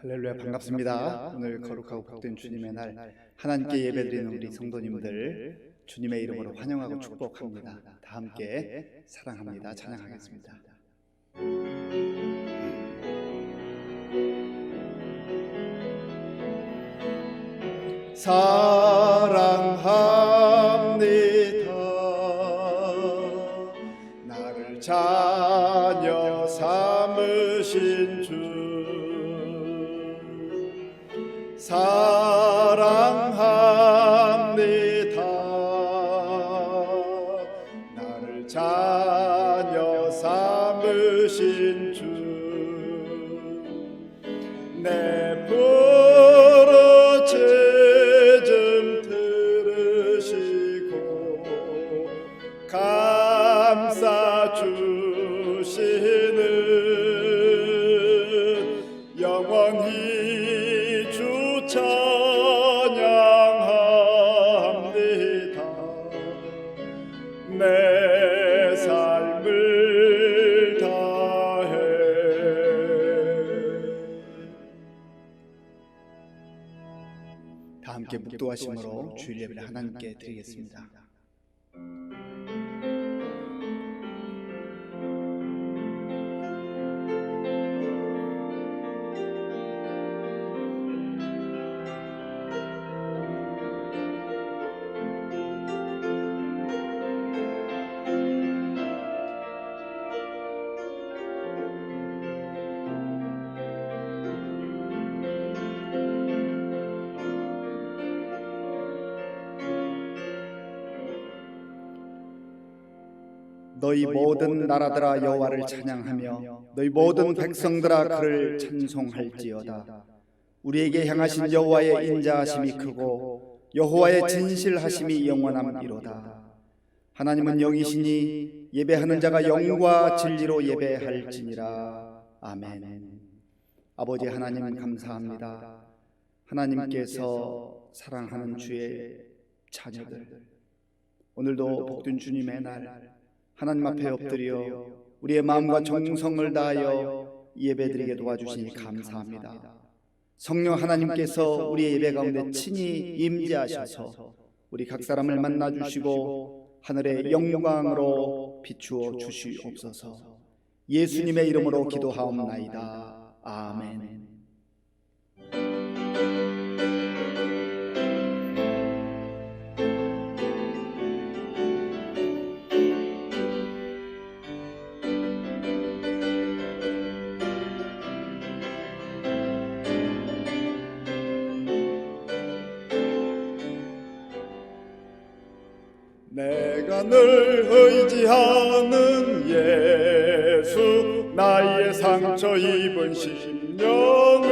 할렐루야, 반갑습니다. 오늘 거룩하고 복된 주님의 날, 하나님께 예배드리는 우리 성도님들 주님의 이름으로 환영하고 축복합니다. 다 함께 사랑합니다. 찬양하겠습니다. 사랑합니다. 나를 자녀 삼으신 주 사랑합니다. 나를 자녀 삼으신 주 내 부르짖음 들으시고 감싸 주시는 영원히 주 찬양합니다. 내 삶을 다해. 다 함께 묵도하심으로 주일 예배를 하나님께 드리겠습니다. 너희 모든 나라들아 여호와를 찬양하며 너희 모든 백성들아 그를 찬송할지어다. 우리에게 향하신 여호와의 인자하심이 크고 여호와의 진실하심이 영원함이로다. 하나님은 영이시니 예배하는 자가 영과 진리로 예배할지니라. 아멘. 아버지 하나님 감사합니다. 하나님께서 사랑하는 주의 자녀들, 오늘도 복된 주님의 날 하나님 앞에 엎드려 우리의 마음과 정성을 다하여 예배드리게 도와주시니 감사합니다. 성령 하나님께서 우리의 예배 가운데 친히 임재하셔서 우리 각 사람을 만나주시고 하늘의 영광으로 비추어 주시옵소서. 예수님의 이름으로 기도하옵나이다. 아멘. 내가 늘 의지하는 예수, 나의 상처 입은 심령을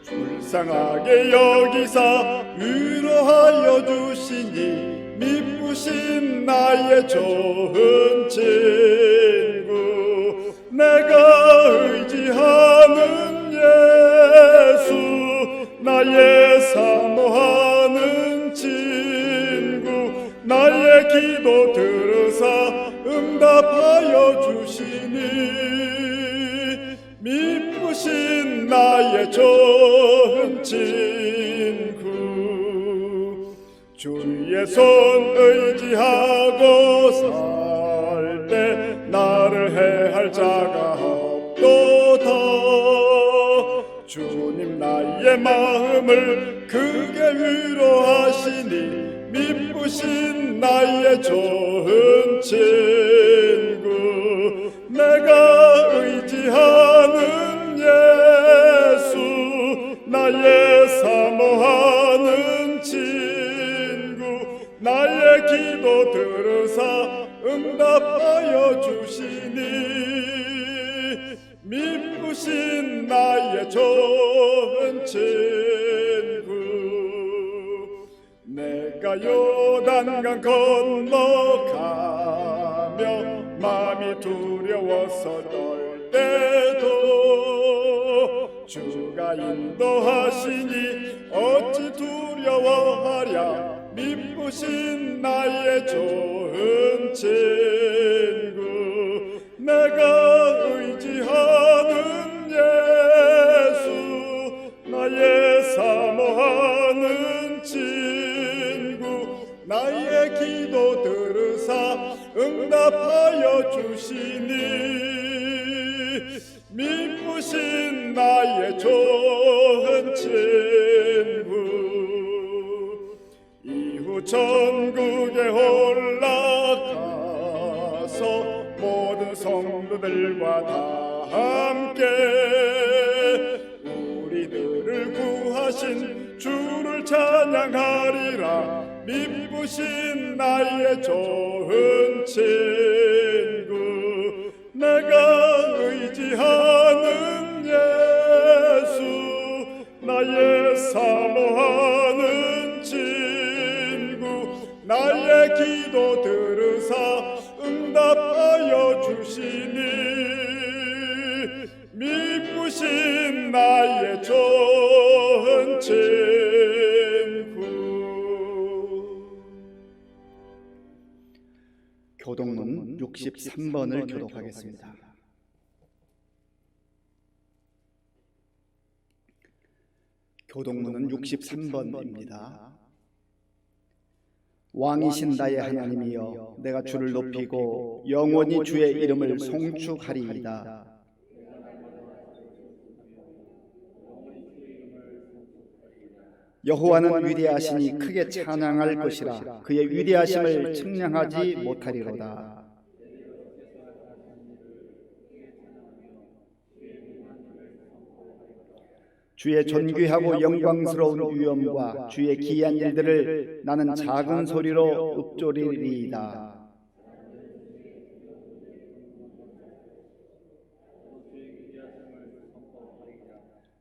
불쌍하게 여기사 위로하여 주시니 미쁘신 나의 좋은 친구. 내가 의지하는 예수, 나의 사모하는 친구, 나의 기도 들으사 응답하여 주시니 미쁘신 나의 좋은 친구. 주의 손 의지하고 살 때 나를 해할 자가 없도다. 주님 나의 마음을 크게 위로하시니 미쁘신 나의 좋은 친구. 내가 의지하는 예수, 나의 사모하는 친구, 나의 기도 들으사 응답하여 주시니 미쁘신 나의 좋은 친구. 내가 요단강 건너가며 마음이 두려워서 떨 때도 주가 인도하시니 어찌 두려워하랴. 미쁘신 나의 좋은 친구. 내가 의지하는 예수, 나의 기도 들으사 응답하여 주시니 미쁘신 나의 좋은 친구 이후 천국에 올라가서 모든 성도들과 다 함께 우리들을 구하신 주를 찬양하리라. 미쁘신 나의 좋은 친구 내가 의지하는 예수 나의 사모하는 친구 나의 기도 들으사 응답하여 주시니 미쁘신 나의 좋은 친구. 교독문 63번을 교독하겠습니다. 교독문은 63번입니다. 왕이신 나의 하나님이여 내가 주를 높이고 영원히 주의 이름을 송축하리이다. 여호와는 위대하시니 크게 찬양할 것이라. 그의 위대하심을 측량하지 못하리로다. 주의 존귀하고 영광스러운 위엄과 주의 기이한 일들을 나는 작은 소리로 읊조리리이다.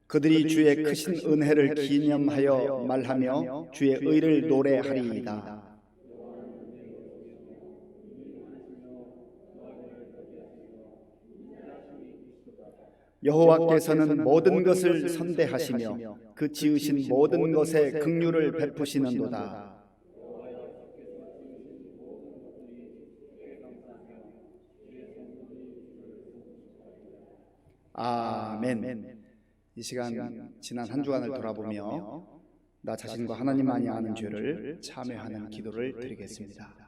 그들이 주의 크신 은혜를 기념하여 말하며 주의 의를 노래하리이다. 여호와께서는 모든 것을 선대하시며 그 지으신 모든 것에 긍휼을 베푸시는도다. 아멘. 이 시간 지난 한 주간을 돌아보며 나 자신과 하나님만이 아는 죄를 참회하는 기도를 드리겠습니다.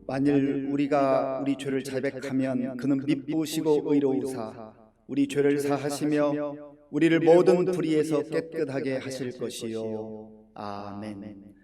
만일 우리가 우리 죄를 자백하면 그는 미쁘시고 의로우사 우리 죄를 사하시며 우리를 모든 불의에서 깨끗하게 하실 것이요. 아멘.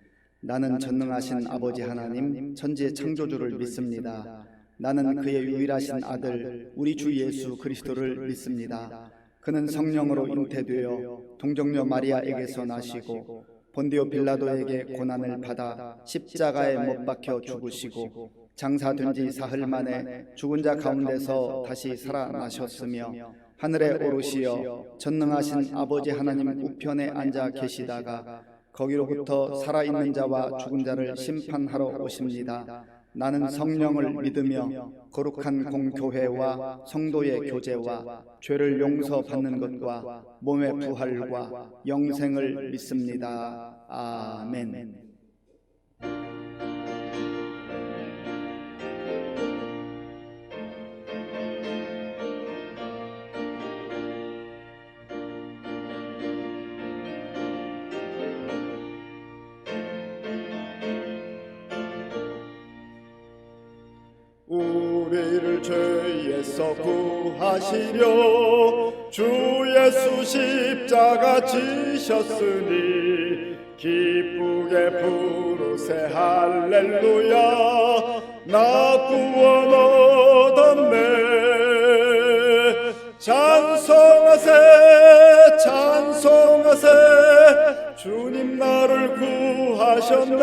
나는 전능하신 아버지 하나님 천지의 창조주를 믿습니다. 나는 그의 유일하신 아들 우리 주 예수 그리스도를 믿습니다. 그는 성령으로 잉태되어 동정녀 마리아에게서 나시고 본디오 빌라도에게 고난을 받아 십자가에 못 박혀 죽으시고 장사된 지 사흘 만에 죽은 자 가운데서 다시 살아나셨으며 하늘에 오르시어 전능하신 아버지 하나님 우편에 앉아 계시다가 거기로부터 살아있는 자와 죽은 자를 심판하러 오십니다. 나는 성령을 믿으며 거룩한 공교회와 성도의 교제와 죄를 용서받는 것과 몸의 부활과 영생을 믿습니다. 아멘. 우리를 죄에서 구하시려 주 예수 십자가 지셨으니 기쁘게 부르세 할렐루야 나 구원 얻었네 찬송하세 찬송하세 주님 나를 구하셨네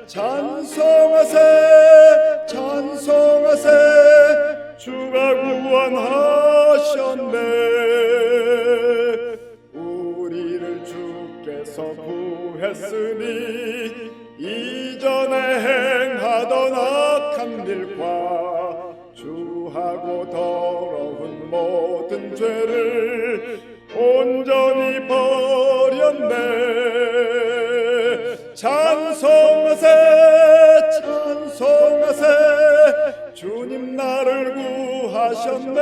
찬송하세 찬송하세 주가 구원하셨네 우리를 주께서 구했으니 이전에 행하던 악한 일과 주하고 더러운 모든 죄를 온전히 버렸네 찬송하세 찬송하세 주님 나를 구하셨네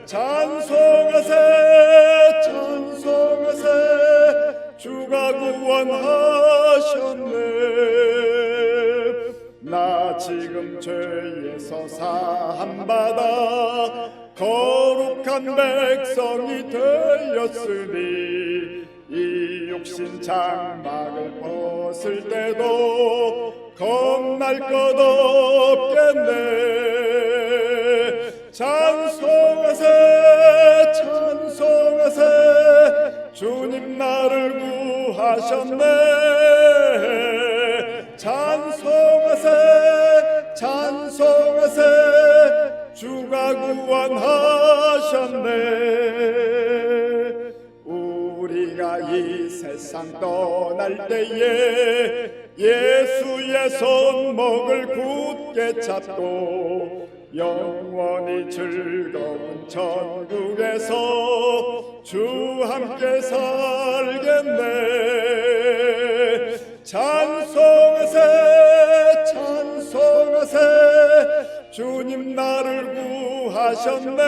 찬송하세 찬송하세 주가 구원하셨네 나 지금 죄에서 사함받아 거룩한 백성이 되었으니 이 육신 장막을 벗을 때도 겁날 것 없겠네 찬송하세 찬송하세 주님 나를 구하셨네 찬송하세 찬송하세 주가 구원하셨네 우리가 이 세상 떠날 때에 예수의 손목을 굳게 잡고 영원히 즐거운 천국에서 주 함께 살겠네 찬송하세 찬송하세 주님 나를 구하셨네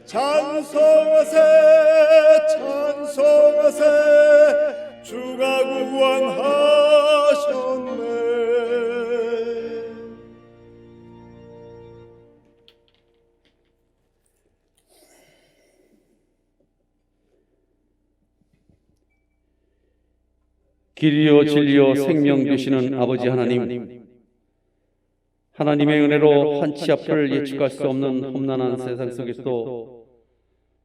찬송하세 찬송하세 주가 구원하셨네 길이요 진리요 생명 되시는 아버지 하나님, 하나님의 은혜로 한치 앞을 예측할 수 없는 험난한 세상 속에서도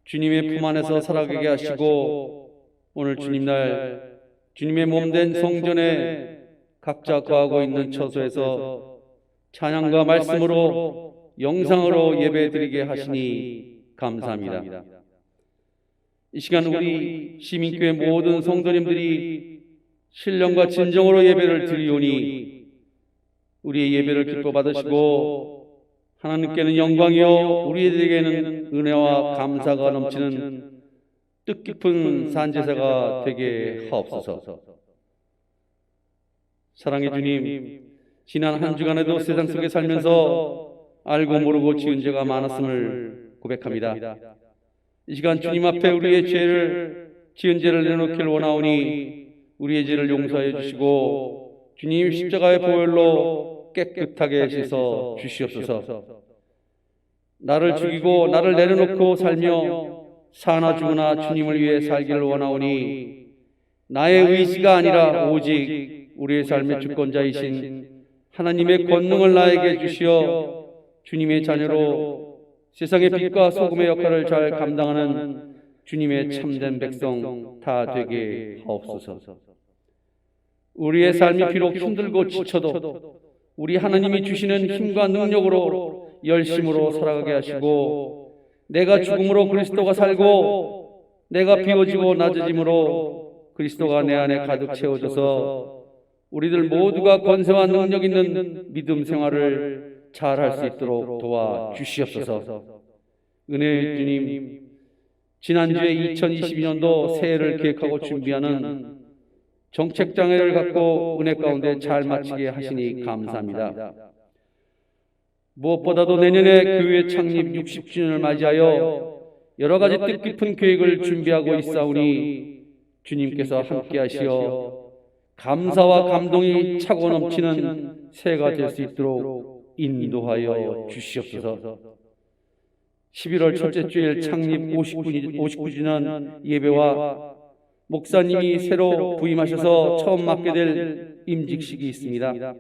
주님의 품 안에서 살아가게 하시고 오늘 주님날 주님의 몸된 성전에 각자 거하고 있는 처소에서 찬양과 말씀으로 영상으로 예배드리게 하시니 감사합니다. 이 시간 우리 시민교회 모든 성도님들이 신령과 진정으로 예배를 드리오니 우리의 예배를 기뻐 받으시고 하나님께는 영광이요 우리에게는 은혜와 감사가 넘치는 뜻깊은 산제사가 되게 하옵소서. 사랑의 주님, 지난 한 주간에도 세상 속에 살면서 알고 모르고 지은 죄가 많았음을 고백합니다. 이 시간 주님 앞에 우리의 지은 죄를 내놓기를 원하오니 우리의 죄를 용서해 주시고 주님 십자가의 보혈로 깨끗하게 씻어 주시옵소서. 나를 죽이고 나를 내려놓고 살며 사나 죽으나 주님을 위해 살기를 원하오니 나의 의지가 아니라 오직 우리의 삶의 주권자이신 하나님의 권능을 나에게 주시어 주님의 자녀로 세상의 빛과 소금의 역할을 잘 감당하는 주님의 참된 백성 다 되게 하옵소서. 우리의 삶이 비록 힘들고 지쳐도 우리 하나님이 주시는 힘과 능력으로 열심으로 살아가게 하시고 내가 죽음으로 그리스도가 살고 내가 비워지고 낮아짐으로 그리스도가 내 안에 가득 채워져서 우리들 모두가 권세와 능력 있는 믿음 생활을 잘 할 수 있도록 도와주시옵소서. 은혜의 주님, 지난주에 2022년도 새해를 계획하고 준비하는 정책장애를 갖고 은혜 가운데 잘 마치게 하시니 감사합니다. 무엇보다도 내년에 교회 창립 60주년을 맞이하여 여러 가지 뜻깊은 계획을 준비하고 있사오니 주님께서 함께 하시어 감사와 감동이 차고 넘치는 새해가 될 수 있도록 인도하여 주시옵소서. 11월 첫째 주일 창립 59주년 예배와 목사님이 새로 부임하셔서 처음 맡게 될 임직식이 있습니다.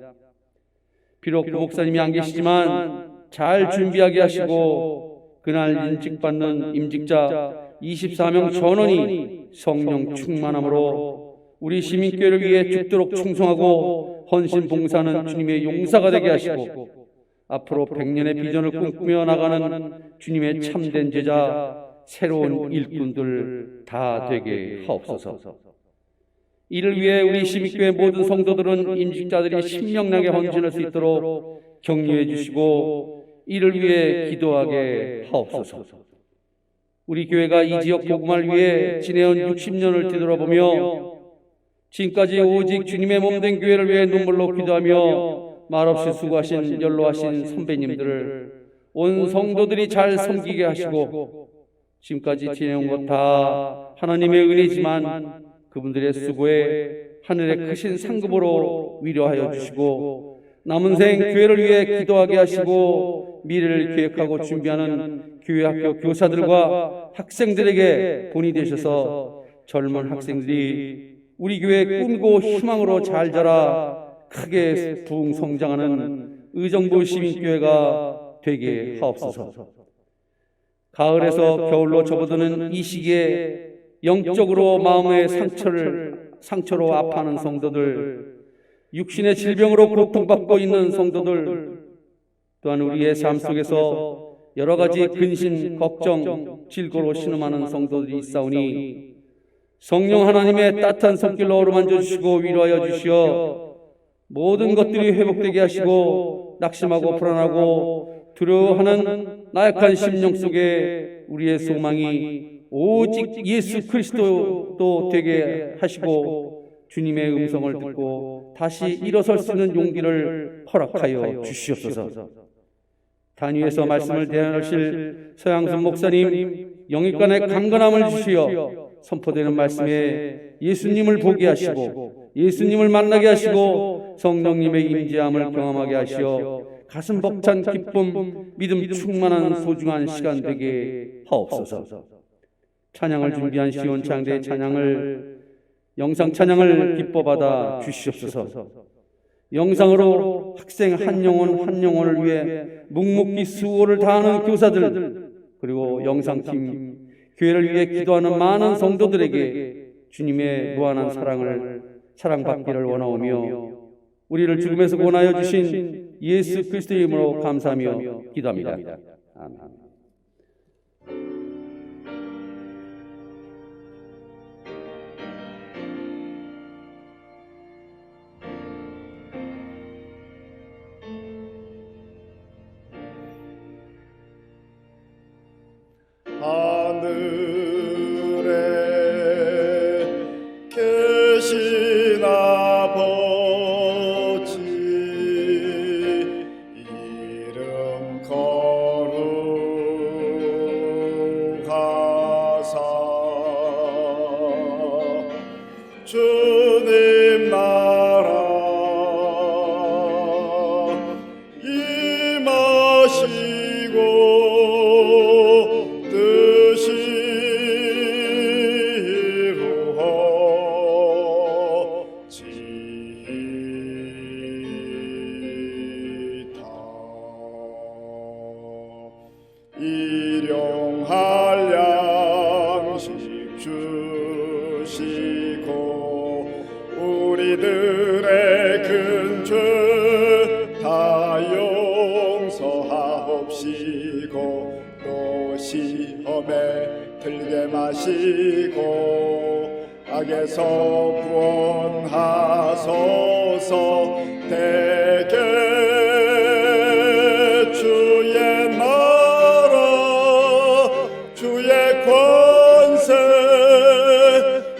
비록 목사님이 안 계시지만 잘 준비하게 하시고 그날 임직받는 임직자 24명 전원이 성령 충만함으로 우리 시민교회를 위해 죽도록 충성하고 헌신 봉사하는 주님의 용사가 되게 하시고 앞으로 100년의 비전을 꿈꾸며 나가는 주님의 참된 제자, 새로운 일꾼들 다 되게 하옵소서. 이를 위해 우리 시민교회 모든 성도들은 임직자들이 신명나게 헌신할 수 있도록 격려해 주시고 이를 위해 기도하게 하옵소서. 우리 교회가 이 지역 복음을 위해 지내온 60년을 뒤돌아보며 지금까지 오직 주님의 몸된 교회를 위해 눈물로 기도하며 말없이 수고하신 연로하신 선배님들을 온 성도들이 잘 섬기게 하시고 지금까지 지내온 것 다 하나님의 은혜지만 그분들의 수고에 하늘의 크신 상급으로 위로하여 주시고 남은 생 교회를 위해 기도하게 하시고 미래를 계획하고 준비하는 교회 학교 교사들과 학생들에게 본이 되셔서 젊은 학생들이 우리 교회의 꿈과 희망으로 잘 자라 크게 부흥 성장하는 의정부 시민교회가 되게 하옵소서. 가을에서 겨울로 접어드는 이 시기에 영적으로 마음의 상처로 아파하는 성도들, 육신의 질병으로 고통받고 있는 성도들, 또한 우리의 삶 속에서 여러 가지 근심, 걱정, 질고로 신음하는 성도들이 있사오니 성령 하나님의 따뜻한 손길로 어루만져 주시고 위로하여 주시어 모든 것들이 회복되게 하시고 낙심하고 불안하고 두려워하는 나약한 심령 속에 우리의 소망이 오직 예수 그리스도도 되게 하시고 주님의 음성을 듣고 다시 일어설 수 있는 용기를 허락하여 주시옵소서. 단위에서 말씀을 대하실 서양순 목사님 영육간의 강건함을 주시어 선포되는 말씀에 예수님을 보게 하시고 예수님을 만나게 하시고 성령님의 임재함을 경험하게 하시어 가슴 벅찬 기쁨, 믿음 충만한 소중한 시간 되게 하옵소서. 찬양을 준비한 시온 창대의 찬양을 영상 찬양을 기뻐받아 주시옵소서. 영상으로 학생 한 영혼을 위해 묵묵히 수고를 다하는 교사들 그리고 영상팀 교회를 위해 기도하는 많은 성도들에게 주님의 무한한 사랑받기를 원하오며 우리를 죽음에서 구원하여 주신 예수 그리스도의 이름으로 감사하며 기도합니다. 아멘. 하늘에 계신 아버지 이름 거룩하사 주님 나라 임하시고 일용할 양식 주시고 우리들의 큰 죄 다 용서하옵시고 또 시험에 들게 마시고 악에서 구원하소서. 대개 주의 나라 주의 권세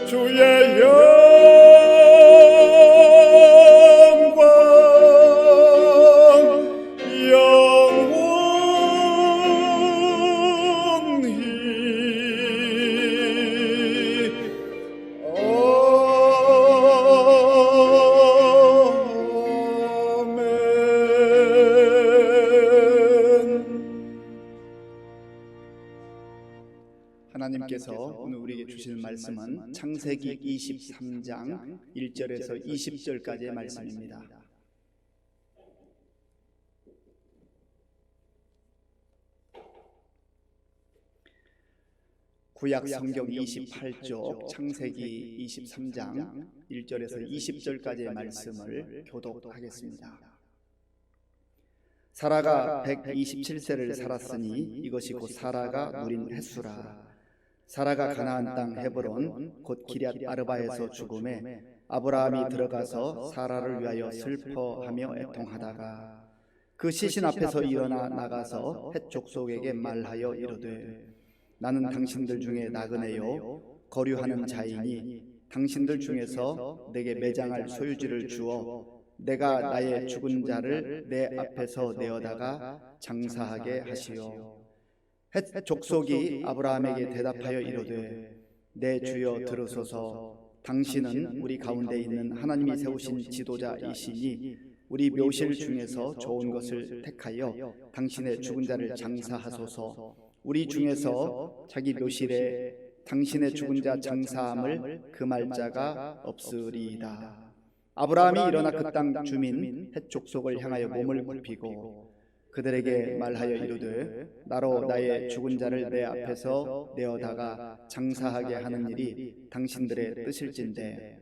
주의 영광 영원히 하나님께서 오늘 우리에게 주시는 말씀은 창세기 23장 1절에서 20절까지의 말씀입니다. 구약 성경 28쪽 창세기 23장 1절에서 20절까지의 말씀을 교독하겠습니다. 사라가 127세를 살았으니 이것이 곧 사라가 누린 횟수라. 사라가 가나안 땅 헤브론 곧 기럇 아르바에서 죽음에 아브라함이 들어가서 사라를 위하여 슬퍼하며 애통하다가 그 시신 앞에서 일어나 나가서 헷 족속에게 말하여 이르되 나는 당신들 중에 나그네요 거류하는 자이니 당신들 중에서 내게 매장할 소유지를 주어 내가 나의 죽은 자를 내 앞에서 내어다가 장사하게 하시오. 헷 족속이 아브라함에게 대답하여 이르되 내 주여 들으소서. 당신은 우리 가운데 있는 하나님이 세우신 지도자이시니 우리 묘실 중에서 좋은 것을 택하여 당신의 죽은 자를 장사하소서. 우리 중에서 자기 묘실에 당신의 죽은 자 장사함을 금할 자가 없으리이다. 아브라함이 일어나 그 땅 주민 헷 족속을 향하여 몸을 굽히고 그들에게 말하여 이르되 나로 나의 죽은 자를 내 앞에서 내어다가 장사하게 하는 일이 당신들의 뜻일진데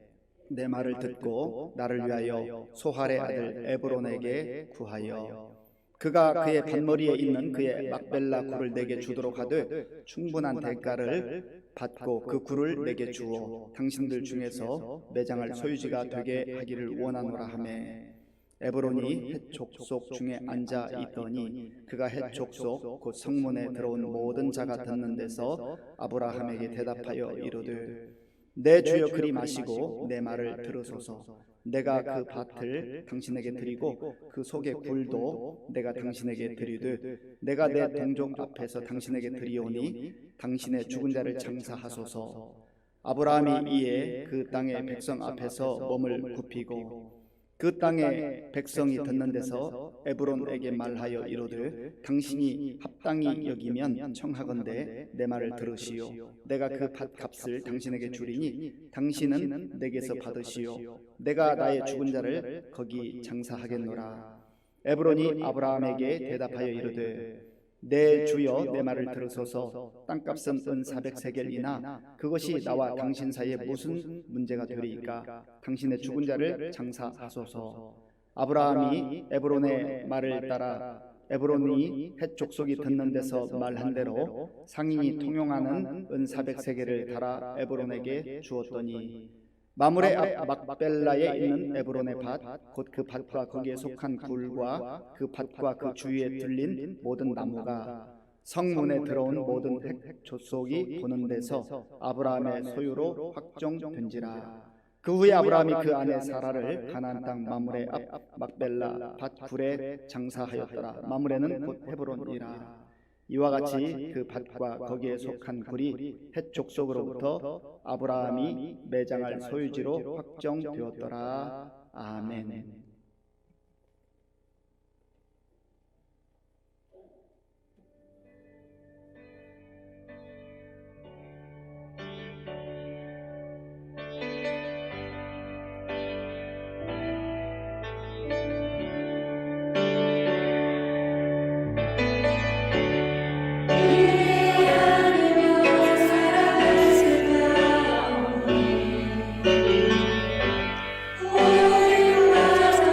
내 말을 듣고 나를 위하여 소할의 아들 에브론에게 구하여 그가 그의 밭머리에 있는 그의 막벨라 굴을 내게 주도록 하되 충분한 대가를 받고 그 굴을 내게 주어 당신들 중에서 매장할 소유지가 되게 하기를 원하노라 하매 에브론이 헷 족속 중에 앉아 있더니 그가 헷 족속 곧 성문에 들어온 모든 자가 듣는 데서 아브라함에게 대답하여 이르되 내 주여 그리 마시고 내 말을 들으소서. 내가 그 밭을 당신에게 드리고 그 속의 굴도 내가 당신에게 드리되 내가 내 동족 앞에서 당신에게 드리오니 당신의 죽은 자를 장사하소서. 아브라함이 이에 그 땅의 백성 앞에서 몸을 굽히고 그 땅의 백성이 듣는 데서 에브론에게 말하여 이르되 당신이 합당히 여기면 청하건대 내 말을 들으시오. 내가 그 밭값을 당신에게 주리니 당신은 내게서 받으시오. 내가 나의 죽은 자를 거기 장사하겠노라. 에브론이 아브라함에게 대답하여 이르되 내 주여 내 말을 들으소서. 땅값은 은 400세겔이나 그것이 나와 당신 사이에 무슨 문제가 되리이까. 당신의 죽은 자를 장사하소서. 아브라함이 에브론의 말을 따라 에브론이 헷 족속이 듣는 데서 말한 대로 상인이 통용하는 은 400세겔을 달아 에브론에게 주었더니 마므레 앞 막벨라에 있는 에브론의 밭 곧 그 밭과 거기에 속한 굴과 그 밭과 그 주위에 들린 모든 나무가 성문에 들어온 모든 헷 족속이 보는 데서 아브라함의 소유로 확정된지라. 그 후에 아브라함이 그 아내 사라를 가나안 땅 마므레 앞 막벨라 밭 굴에 장사하였더라. 마므레는 곧 헤브론이라. 이와 같이 그 밭과 거기에 속한 굴이 헷 족속으로부터 아브라함이 매장할 소유지로 확정되었더라. 아멘. Oh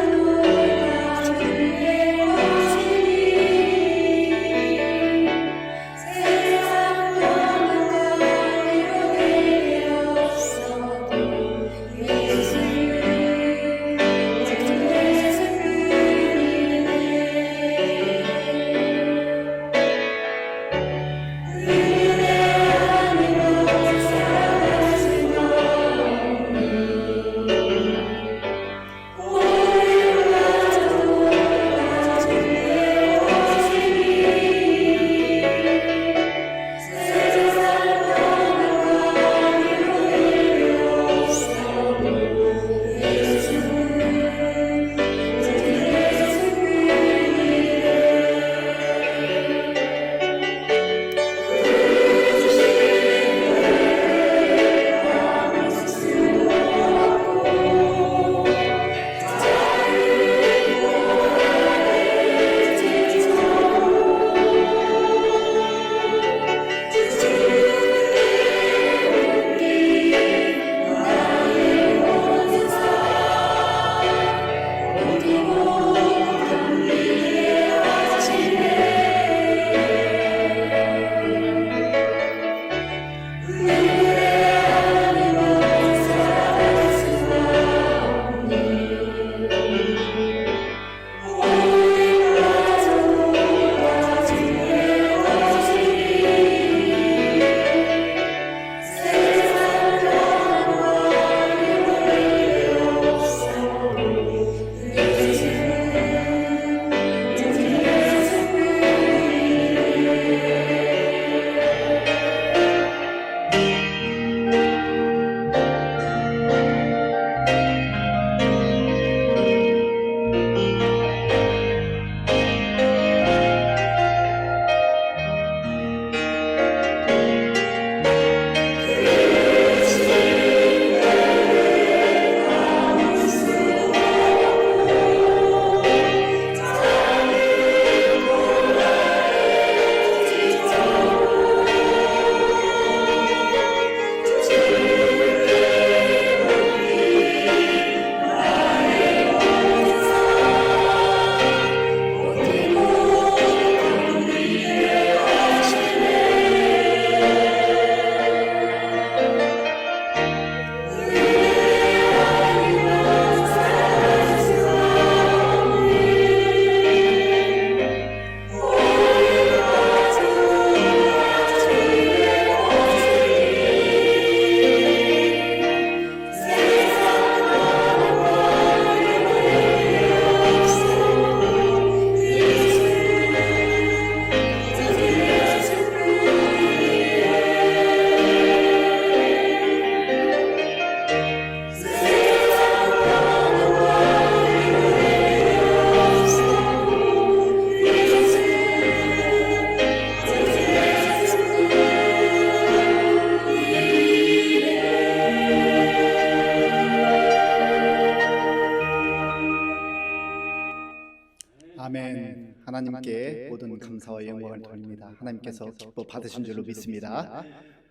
하나님께 모든 감사와 영광을 돌립니다. 하나님께서 기뻐 받으신 줄로 믿습니다.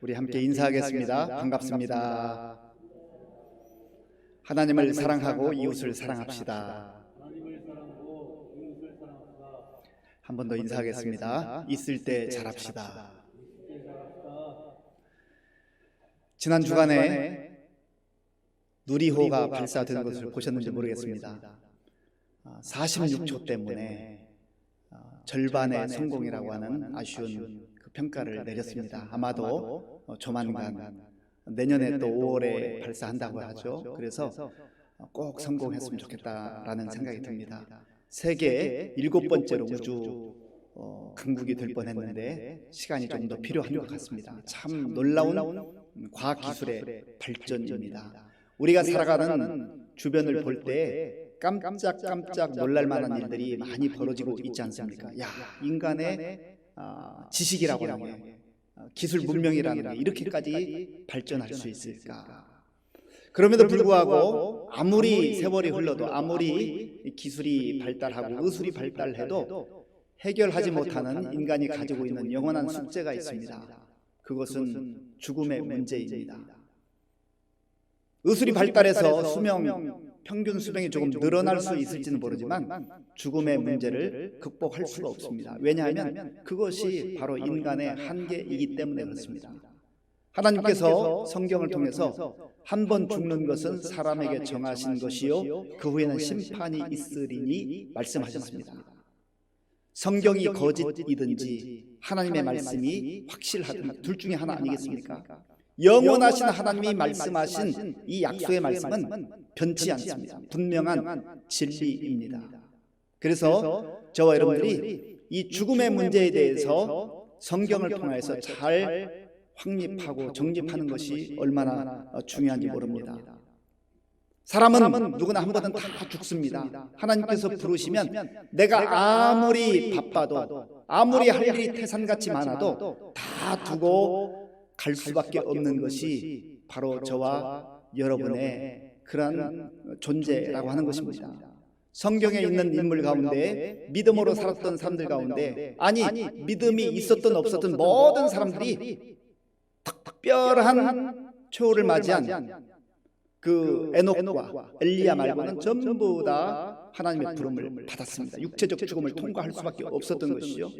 우리 함께 인사하겠습니다. 반갑습니다. 하나님을 사랑하고 이웃을 사랑합시다. 한 번 더 인사하겠습니다. 있을 때 잘합시다. 지난 주간에 누리호가 발사된 것을 보셨는지 모르겠습니다. 46초 때문에 절반의 성공이라고 하는 아쉬운 그 평가를 내렸습니다. 아마도 조만간 내년에 또 5월에 발사한다고 하죠. 그래서 꼭 성공했으면 좋겠다라는 생각이 듭니다. 세계 7번째로 우주 강국이 될 뻔했는데 시간이 좀 더 필요한 것 같습니다. 참 놀라운 과학기술의 발전입니다. 우리가 살아가는 주변을 볼 때 깜짝 놀랄 만한 일들이 많이 벌어지고 있지 않습니까? 야, 인간의 지식이라고 하는 게, 기술 문명이라는 게 이렇게까지 발전할 수 있을까? 그럼에도 불구하고 아무리 세월이 흘러도, 아무리 기술이 발달하고 의술이 발달해도 해결하지 못하는 인간이 가지고 있는 영원한 숙제가 있습니다. 그것은 죽음의 문제입니다. 의술이 발달해서 평균 수명이 조금 늘어날 수 있을지는 모르지만 죽음의 문제를 극복할 수가 없습니다. 왜냐하면 그것이 바로 인간의 한계이기 때문에 그렇습니다. 하나님께서 성경을 통해서 한 번 죽는 것은 사람에게 정하신 것이요 그 후에는 심판이 있으리니 말씀하셨습니다. 성경이 거짓이든지 하나님의 말씀이 확실하든지 둘 중에 하나 아니겠습니까? 영원하신 하나님이 말씀하신 이 약속의 말씀은 변치 않습니다. 분명한 진리입니다. 그래서 저와 여러분들이 이 죽음의 문제에 대해서 성경을 통해서 잘 확립하고 정립하는 것이 얼마나 중요한지 모릅니다. 사람은 누구나 한 번은 다 죽습니다. 하나님께서 부르시면 내가 아무리 바빠도, 아무리 할 일이 태산같이 많아도 다 두고 갈 수밖에 없는 것이 바로 저와 여러분의 그런 존재라고 하는 것입니다. 성경에 있는 인물 가운데 믿음으로 살았던 사람들 가운데, 아니 믿음이 있었든 없었든 모든 사람들이 특별한 최후를 맞이한 그 에녹과 엘리야 말고는 전부 다 하나님의 부름을 받았습니다. 육체적 죽음을 통과할 수밖에 없었던 것이죠.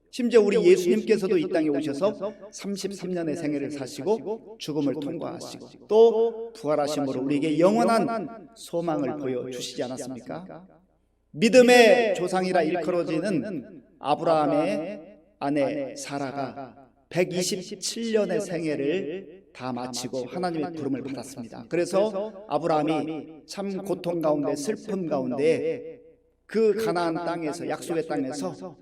심지어 우리 예수님께서도 이 땅에 오셔서 33년의 생애를 사시고 죽음을 통과하시고 또 부활하심으로 우리에게 영원한 소망을 보여주시지 않았습니까? 믿음의 조상이라 일컬어지는 아브라함의 아내 사라가 127년의 생애를 다 마치고 하나님의 부름을 받았습니다. 그래서 아브라함이 참 고통 가운데, 슬픔 가운데 그 가나안 땅에서, 약속의 땅에서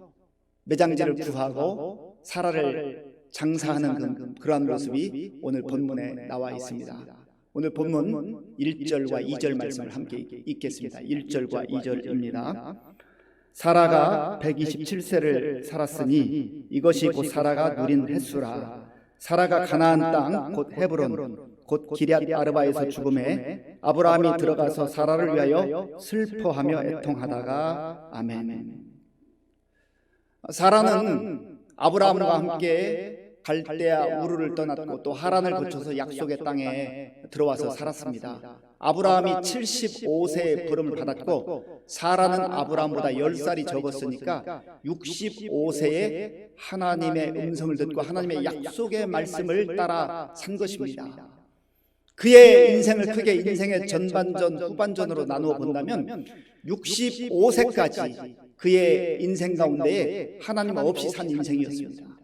매장지를 구하고 사라를 장사하는 그러한 모습이 오늘 본문에 나와 있습니다. 오늘 본문 1절과 2절 말씀을 함께 읽겠습니다. 1절과 2절입니다. 사라가 127세를 살았으니 이것이 곧 사라가 누린 횟수라. 사라가 가나안 땅 곧 헤브론 곧 기럇 아르바에서 죽음에 아브라함이 들어가서 사라를 위하여 슬퍼하며 애통하다가 아멘. 사라는 아브라함과 함께 갈대아 우르를 떠났고 또 하란을 거쳐서 약속의 땅에 들어와서 살았습니다. 아브라함이 75세의 부름을 받았고 사라는 아브라함보다 10살이 적었으니까 65세에 하나님의 음성을 듣고 하나님의 약속의 말씀을 따라 산 것입니다. 그의 인생을 크게 인생의 전반전, 후반전으로 나누어 본다면 65세까지 그의 인생 가운데 하나님 없이 산 인생이었습니다.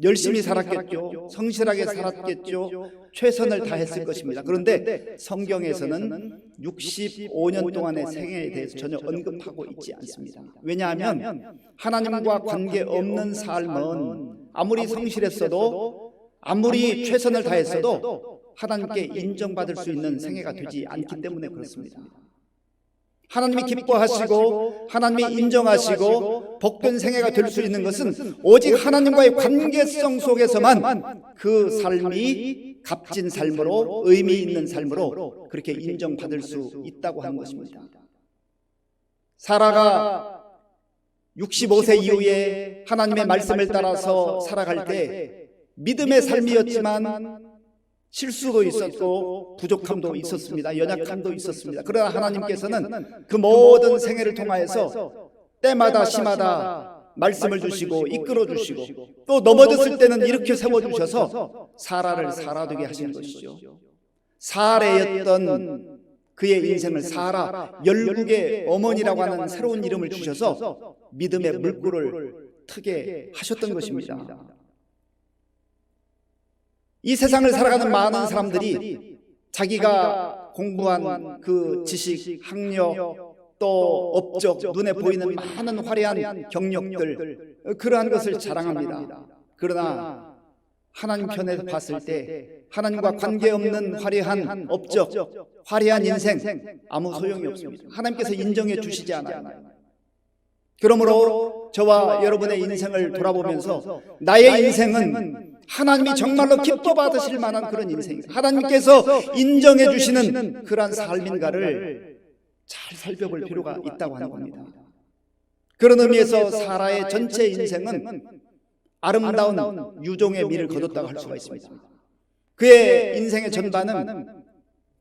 열심히 살았겠죠. 성실하게 살았겠죠. 최선을 다했을 것입니다. 그런데 성경에서는 65년 동안의 생애에 대해서 전혀 언급하고 있지 않습니다. 왜냐하면 하나님과 관계없는 삶은 아무리 성실했어도, 아무리 최선을 다했어도 하나님께 인정받을 수 있는 생애가 되지 않기 때문에 그렇습니다. 하나님이 기뻐하시고 하나님이 인정하시고 복된 생애가 될 수 있는 것은 오직 하나님과의 관계성 속에서만 그 삶이 값진 삶으로, 의미 있는 삶으로 그렇게 인정받을 수 있다고 하는 것입니다. 사라가 65세 이후에 하나님의 말씀을 따라서 살아갈 때 믿음의 삶이었지만 실수도 있었고 부족함도 있었습니다. 연약함도 있었습니다. 그러나 하나님께서는 그 모든 생애를 통하여서 때마다 시마다 말씀을 주시고 이끌어 주시고 또 넘어졌을 때는 이렇게 세워주셔서 사라를 살아되게 하신 것이죠. 사례였던 그의 인생을 사라, 열국의 어머니라고 하는 새로운 이름을 주셔서 믿음의 물꼬를 트게 하셨던 것입니다. 이 세상을 살아가는 많은 사람들이 자기가 공부한 그 지식, 학력, 또 업적, 눈에 보이는 많은 화려한 경력들, 그러한 것을 자랑합니다. 그러나 하나님 편에서 봤을 때 하나님과 관계없는 화려한 업적, 화려한 인생 아무 소용이 없습니다. 하나님께서 인정해 주시지 않아요. 그러므로 저와 여러분의 인생을 돌아보면서 나의 인생은 하나님이 정말로 기뻐 받으실 만한 그런 인생입니다. 하나님께서 인정해 주시는 그러한 삶인가를 잘 살펴볼 필요가 있다고 하는 겁니다. 그런 의미에서 사라의 전체 인생은 아름다운 유종의 미를 거뒀다고 할 수가 있습니다. 그의 인생의 전반은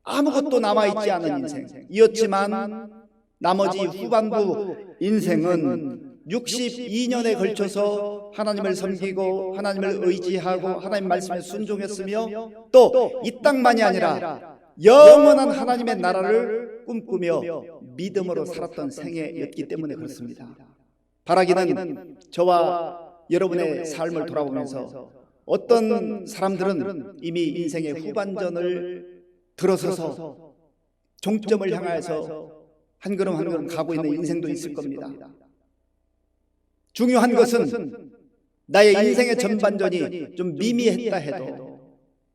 아무것도 남아있지 않은 인생이었지만 나머지 후반부 인생은 62년에 걸쳐서 하나님을 섬기고 하나님을 의지하고 하나님 말씀에 순종했으며 또 이 땅만이 아니라 영원한 하나님의 나라를 꿈꾸며 믿음으로 살았던 생애였기 때문에 그렇습니다. 바라기는 저와 여러분의 삶을 돌아보면서 어떤 사람들은 이미 인생의 후반전을 들어서서 종점을 향하여서 한 걸음 한 걸음 가고 있는 인생도 있을 겁니다. 중요한 것은 나의 인생의 전반전이 좀 미미했다 해도,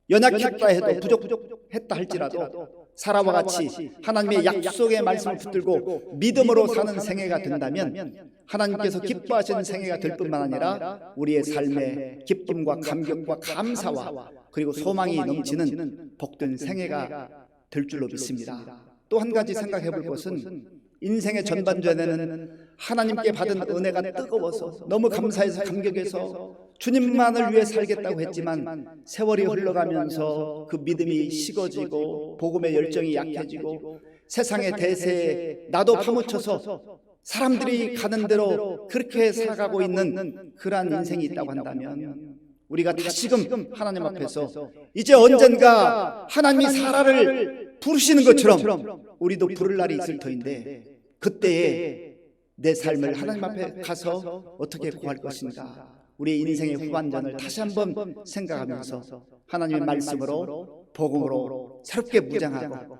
연약했다 해도, 부족했다 할지라도 사라와 같이 하나님의 약속의 말씀을 붙들고 믿음으로 사는 생애가 된다면 하나님께서 기뻐하시는 생애가 될 뿐만 아니라 우리의 삶에 기쁨과 감격과 감사와 그리고 소망이 넘치는 복된 생애가 될 줄로 믿습니다. 또 한 가지 생각해 볼 것은 인생의 전반전에는 하나님께 받은 은혜가 뜨거워서 너무 감사해서 감격해서 주님만을 위해 살겠다고 했지만 세월이 흘러가면서 그 믿음이 식어지고 복음의 열정이 약해지고 세상의 대세에 나도 파묻혀서 사람들이 가는 대로 그렇게 살아가고 있는 그러한 인생이 있다고 한다면 우리가 다시금 하나님 앞에서 이제 언젠가 하나님이 사라를 부르시는 것처럼 우리도 부를 날이 있을 터인데 그때에 내 삶을 하나님 앞에 가서 어떻게 구할 것인가, 우리의 인생의 후반전을 다시 한번 생각하면서 하나님의 말씀으로 복음으로 새롭게 무장하고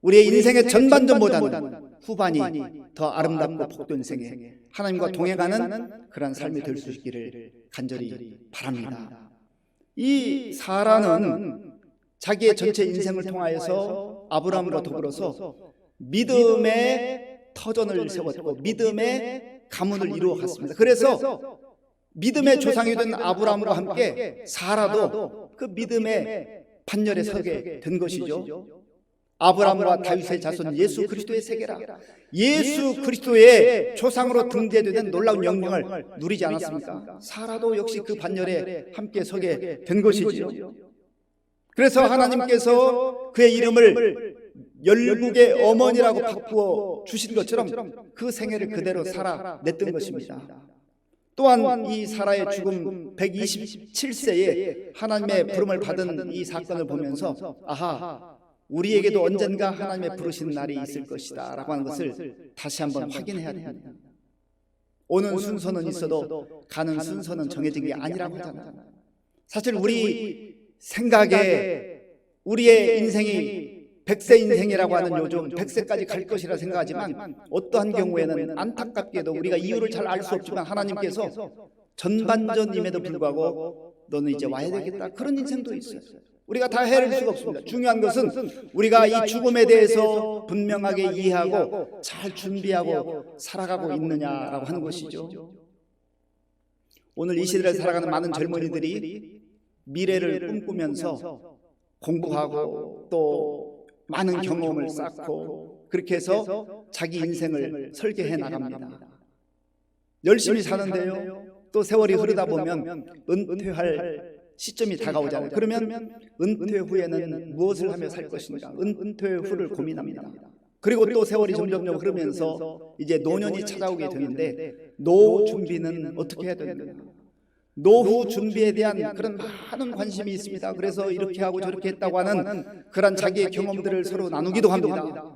우리의 인생의 전반전보다는 후반이 더 아름답고 복된 생에 하나님과 동행하는 그런 삶이 될 수 있기를 간절히 바랍니다. 이 사라는 자기의 전체 인생을 통하여서 아브라함과 더불어서 믿음의 터전을 세웠고 믿음의 가문을 이루어 갔습니다. 그래서 믿음의 조상이 된 아브라함과 함께 사라도 그 믿음의 판열에 서게 된 것이죠. 아브라함과 다윗의 자손 예수 그리스도의 세계라, 예수 그리스도의 조상으로 등재되는 놀라운 영광을 누리지 않았습니까? 사라도 역시 그 반열에 함께 서게 된 것이지요. 그래서 하나님께서 그의 이름을 열국의 어머니라고 바꾸어 주신 것처럼 그 생애를 그대로 살아냈던 것입니다. 또한 이 사라의 죽음 127세에 하나님의 부름을 받은 이 사건을 보면서 아하, 우리에게도 언젠가 하나님의 부르신 날이 있을 것이다 라고 하는 것을 다시 한번 확인해야 됩니다. 오는 순서는 있어도 가는 순서는 정해진 게 아니라고 하잖아요. 사실 우리 생각에 우리의 인생이 100세 인생이라고 하는 요즘 100세까지 갈 것이라 생각하지만 어떠한 경우에는 안타깝게도 우리가 이유를 잘 알 수 없지만 하나님께서 전반전임에도 불구하고 너는 이제 와야 되겠다, 그런 인생도 있어요. 우리가 다 헤아릴 수가 없습니다. 중요한 것은 우리가 이 죽음에 대해서 분명하게 이해하고 잘 준비하고 살아가고 있느냐라고 하는 것이죠. 오늘 이 시대를 살아가는 많은 젊은이들이 미래를 꿈꾸면서 공부하고 또 많은 경험을 쌓고 그렇게 해서 자기 인생을 설계해 나갑니다. 열심히 사는데요. 또 세월이 흐르다 보면 은퇴할 시점이 다가오잖아요. 그러면 은퇴 후에는 무엇을 하며 살 것인가? 은퇴 후를 고민합니다. 그리고 또 세월이 점점 흐르면서 이제 노년이 찾아오게 되는데 노후 준비는 어떻게 해야 되는가? 노후 준비에 대한 그런 많은 관심이 있습니다. 그래서 이렇게 하고 저렇게 했다고 하는 그런 자기의 경험들을 서로 나누기도 합니다.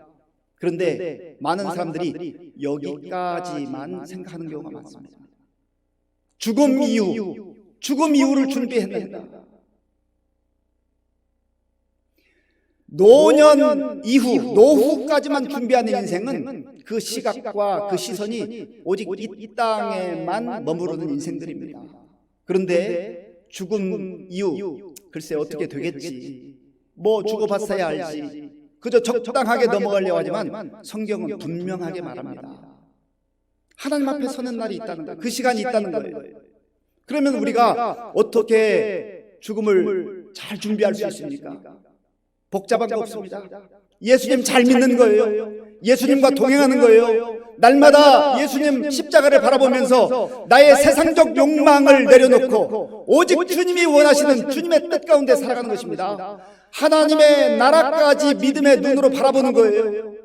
그런데 많은 사람들이 여기까지만 생각하는 경우가 많습니다. 죽음 이후를 준비해낸다. 노년 이후, 노후까지만 준비하는 인생은 그 시각과 그 시선이 오직 이 땅에만 머무르는 인생들입니다. 그런데 죽음 이후, 글쎄 어떻게 되겠지, 뭐 죽어봤어야 알지, 그저 적당하게 넘어가려고 하지만 성경은 분명하게 말합니다. 하나님 앞에 서는 날이 있다는 거예요. 그 시간이 있다는 거예요. 그러면 우리가 어떻게 죽음을 잘 준비할 수 있습니까? 복잡한 거 없습니다. 예수님 잘 믿는 거예요. 예수님과 동행하는 거예요. 날마다 예수님 십자가를 바라보면서 나의 세상적 욕망을 내려놓고 오직 주님이 원하시는 주님의 뜻 가운데 살아가는 것입니다. 하나님의 나라까지 믿음의 눈으로 바라보는 거예요.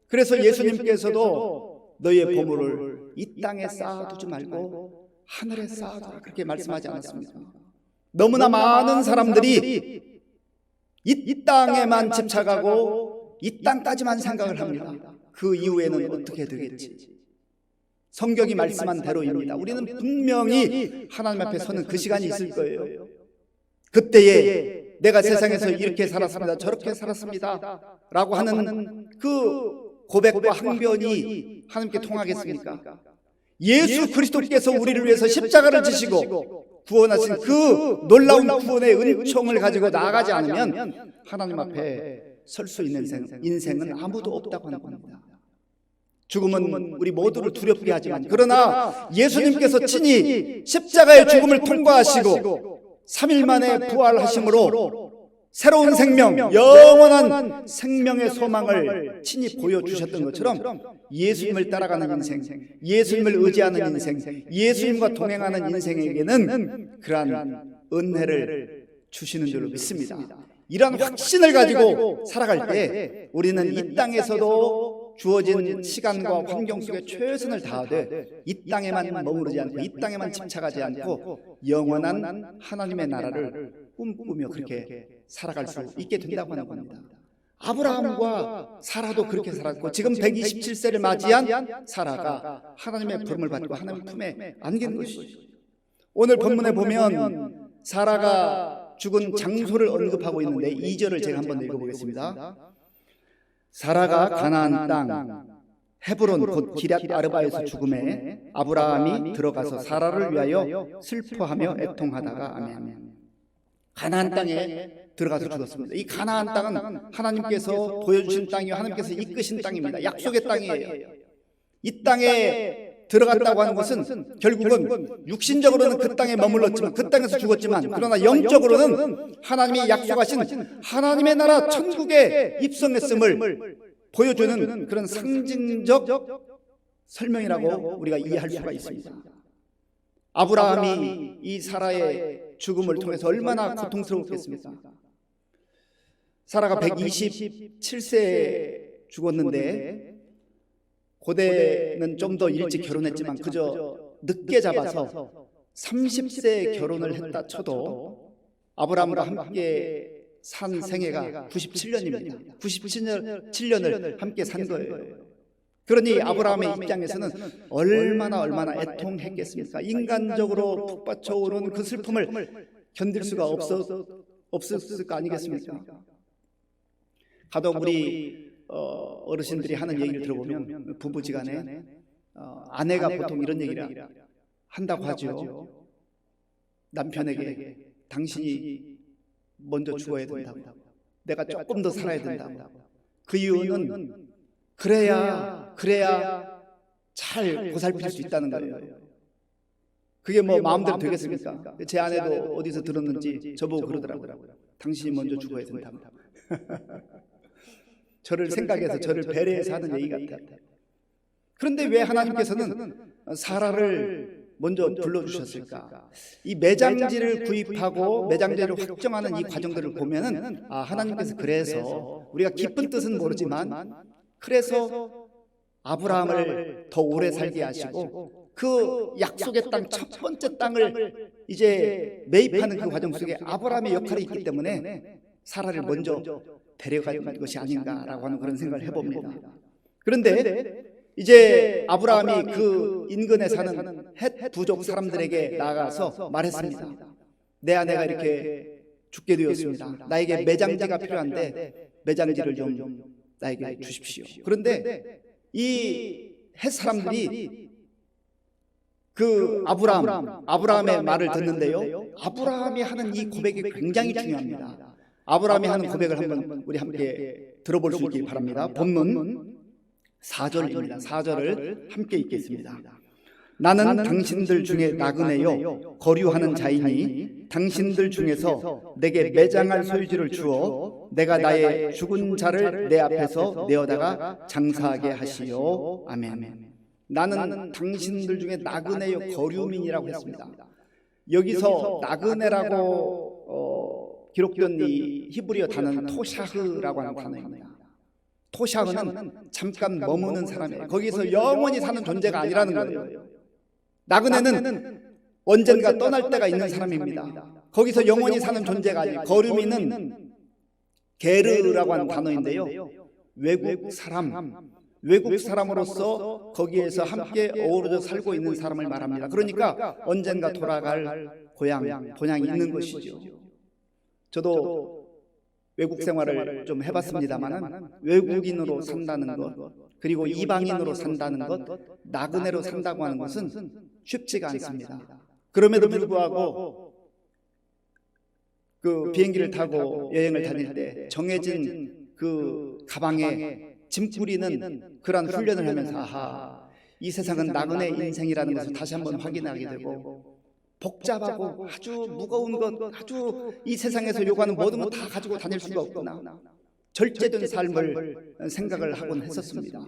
그래서 예수님께서도 너희의 보물을 이 땅에 쌓아두지 말고 하늘에 쌓아두라, 그렇게 말씀하지 않았습니까? 너무나 많은 사람들이 이 땅에만 집착하고 이 땅까지만 생각을 합니다. 그 이후에는 어떻게 되겠지? 성경이 말씀한 대로입니다. 우리는 분명히 하나님 앞에 서는 그 시간이 있을 거예요. 그때에 내가 세상에서 이렇게 살았습니다, 저렇게 살았습니다 라고 하는 그 고백과 항변이 하나님께 통하겠습니까? 예수 그리스도께서 우리를 위해서 십자가를 지시고 구원하신 그 놀라운 구원의 은총을 가지고 나아가지 않으면 하나님 앞에 설 수 있는 인생은 아무도 없다고 하는 겁니다. 죽음은 우리 모두를 두렵게 하지만, 그러나 예수님께서 친히 십자가의 죽음을 통과하시고 3일 만에 부활하심으로 새로운 생명, 영원한 생명의 소망을 친히 보여주셨던 것처럼 예수님을 따라가는 인생, 예수님을 의지하는 인생, 예수님과 동행하는 인생에게는 그러한 은혜를 주시는 줄로 믿습니다. 이러한 확신을 가지고 살아갈 때 우리는 이 땅에서도 주어진 시간과 환경 속에 최선을 다하되 이 땅에만 머무르지 않고 이 땅에만 집착하지 않고 영원한 하나님의 나라를 꿈꾸며 그렇게 살아갈 수 있게 된다고 하는 겁니다. 아브라함과 사라도 그렇게 살았고 지금 127세를 맞이한 사라가 하나님의 부름을 받고 하나님 품에 안긴 것이죠. 오늘 본문에 보면 사라가 죽은 장소를 언급하고 있는데 2절을 제가 한번 읽어보겠습니다. 사라가 가나안 땅 헤브론 곧 기럇 아르바에서 죽음에 아브라함이 들어가서 사라를 위하여 슬퍼하며 애통하다가 아멘. 가나안 땅에 들어가서 죽었습니다. 이 가나안 땅은 하나님께서 보여주신 땅이요, 하나님께서 이끄신 땅입니다. 약속의 땅이에요. 이 땅에 들어갔다고 하는 것은 결국은 육신적으로는 그 땅에 머물렀지만, 그 땅에서 죽었지만, 그러나 영적으로는 하나님이 약속하신 하나님의 나라 천국에 입성했음을 보여주는 그런 상징적 설명이라고 우리가 이해할 수가 있습니다. 아브라함이 이 사라의 죽음을 통해서 얼마나 고통스러웠겠습니까? 사라가 127세에 죽었는데 고대는 좀 더 일찍 결혼했지만 그저 늦게 잡아서 30세에 결혼을 했다 쳐도 아브라함과 함께 산 생애가 97년입니다. 97년을 함께 산 거예요. 그러니 아브라함의 입장에서는 얼마나 애통했겠습니까? 인간적으로 북받쳐오는 그 슬픔을 견딜 수가 없었을 거 아니겠습니까? 가덕 우리 어르신들이 하는 얘기를 들어보면 부부지간에 아내가 보통 이런 얘기를 한다고 하죠. 남편에게 당신이 먼저 죽어야 된다고, 내가 조금 더 살아야 된다고. 그 이유는 그래야 잘 보살필 수 있다는 거예요. 그게 뭐 마음대로 되겠습니까? 제 아내도 어디서 들었는지 저보고 그러더라고요. 당신이 먼저 죽어야 된다고. 저를 생각해서 저를 배려해서 하는 얘기 같아요. 그런데 왜 하나님께서는 사라를 먼저 불러주셨을까? 이 매장지를 구입하고 매장지를 확정하는 이 과정들을 보면은 하나님께서 그래서 우리가 깊은 뜻은 모르지만 그래서 아브라함을 더 오래 살게 하시고 그 약속의 땅 첫 번째 땅을 이제 매입하는 그 과정 속에 아브라함의 역할이 있기 때문에 사라를 먼저 데려간 것이 아닌가라고 하는 그런 생각을 해봅니다. 그런데 이제 아브라함이 그 인근에 사는 헷 부족 사람들에게 나아가서 말했습니다. 내 아내가 이렇게 죽게 되었습니다. 나에게 매장지가 필요한데 매장지를 좀 나에게 주십시오. 그런데 이 헷 사람들이 그 아브라함의 말을 듣는데요, 아브라함이 하는 이 고백이 굉장히 중요합니다. 아브라함이 하는 고백을 한번 우리 함께 들어볼 수 있기 바랍니다. 본문 4절입니다. 4절을 함께 읽겠습니다. 나는 당신들 중에 나그네요 거류하는 자이니 당신들 중에서 내게 매장할 소유지를 주어 내가 나의 죽은 자를 내 앞에서 내어다가 장사하게 하시오. 아멘. 나는 당신들 중에 나그네요 거류민이라고 했습니다. 여기서 나그네라고 기록된 이 히브리어 단어는 토샤흐라고 하는 단어입니다. 토샤흐는 잠깐 머무는 사람이에요. 거기서 영원히 사는 존재가 아니라는 거예요. 나그네는 언젠가 떠날 때가 있는 사람입니다. 거기서 영원히 사는 존재가 아니에요. 거류민은 게르라고 하는 단어인데요, 외국 사람으로서 거기에서 함께 어우러져 살고 있는 사람을 말합니다. 그러니까 언젠가 돌아갈 고향, 본향이 있는 것이죠. 저도 외국 생활을 좀 해봤습니다만 외국인으로 산다는 것, 그리고 이방인으로 산다는 것, 나그네로 산다고 하는 것은 쉽지가 않습니다. 그럼에도 불구하고 그 비행기를 타고 여행을 다닐 때 정해진 그 가방에 짐꾸리는 그런 훈련을 하면서 이 세상은 나그네 인생이라는 것을 다시 한번 확인하게 되고, 복잡하고 아주 무거운 것, 아주 이 세상에서 요구하는 모든 것 다 가지고 다닐 수가 없구나, 절제된 삶을 생각을 하곤 했었습니다.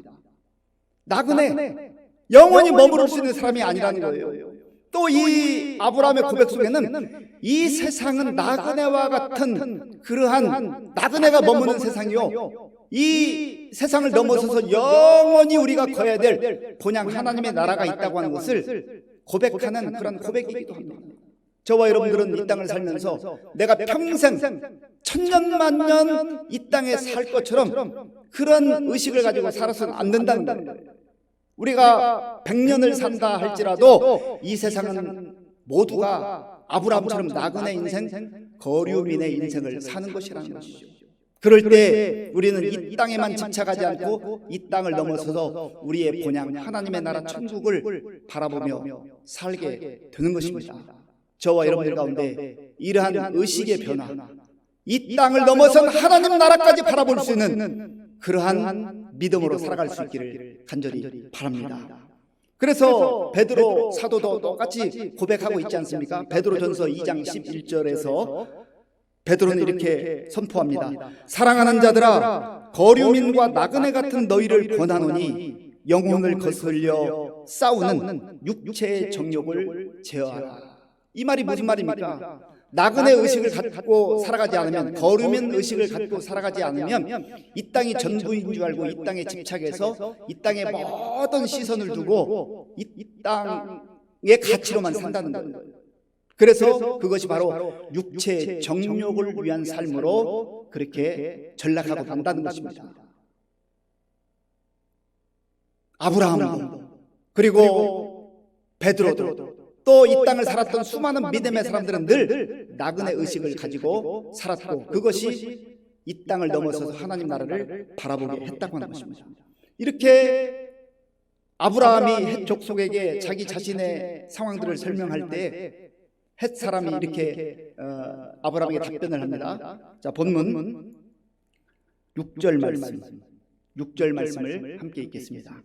나그네, 영원히 머무를 수 있는 사람이 아니라는 거예요. 또 이 아브라함의 고백 속에는 이 세상은 나그네와 같은 그러한 나그네가 머무는 세상이요, 이 세상을 넘어서서 영원히 우리가 거해야 될 본향 하나님의 나라가 있다고 하는 것을 고백하는 그런 고백이기도 합니다. 저와 여러분들은 이 땅을 살면서 내가 평생 천년만년 이 땅에 살 것처럼 그런 의식을 가지고 살아서는 안 된다는 거예요. 우리가 100년을 산다 할지라도 이 세상은 모두가 아브라함처럼 나그네 인생, 거류민의 인생을 사는 것이라는 것이죠. 그럴 때 우리는 이 땅에만 집착하지 않고 이 땅을 넘어서서 우리의 본향 하나님의 나라 천국을 바라보며 살게 되는 것입니다. 저와 여러분들 가운데 이러한 의식의 변화, 이 땅을 넘어선 하나님 나라까지 바라볼 수 있는 그러한 믿음으로 살아갈 수 있기를 간절히 바랍니다. 그래서 베드로 사도도 똑같이 고백하고 있지 않습니까? 베드로전서 2장 11절에서 베드로는 이렇게 선포합니다. 사랑하는 자들아, 거류민과 나그네 같은 너희를 권하노니 영혼을 거슬려 싸우는 육체의 정욕을 제어하라. 이 말이 무슨 말입니까? 나그네 의식을 갖고 살아가지 않으면, 거류민 의식을 갖고 살아가지 않으면 이 땅이 전부인 줄 알고 이 땅에 집착해서 이 땅에 모든 시선을 두고 이 땅의 가치로만 산다는 거예요. 그래서 그것이 바로 육체의 정욕을 위한 삶으로 그렇게 전락하고 간다는 것입니다. 아브라함도, 그리고 베드로도, 또 이 땅을 살았던 수많은 믿음의 사람들은 늘 나그네 의식을 가지고 살았고, 그것이 이 땅을 넘어서서 하나님 나라를 바라보게 했다고 하는 것입니다. 이렇게 아브라함이 헷 족속에게 자기 자신의 상황들을 설명할 때 헷 사람이 이렇게 아브라함에게 답변을 합니다. 자, 본문 6절 말씀을 함께 읽겠습니다.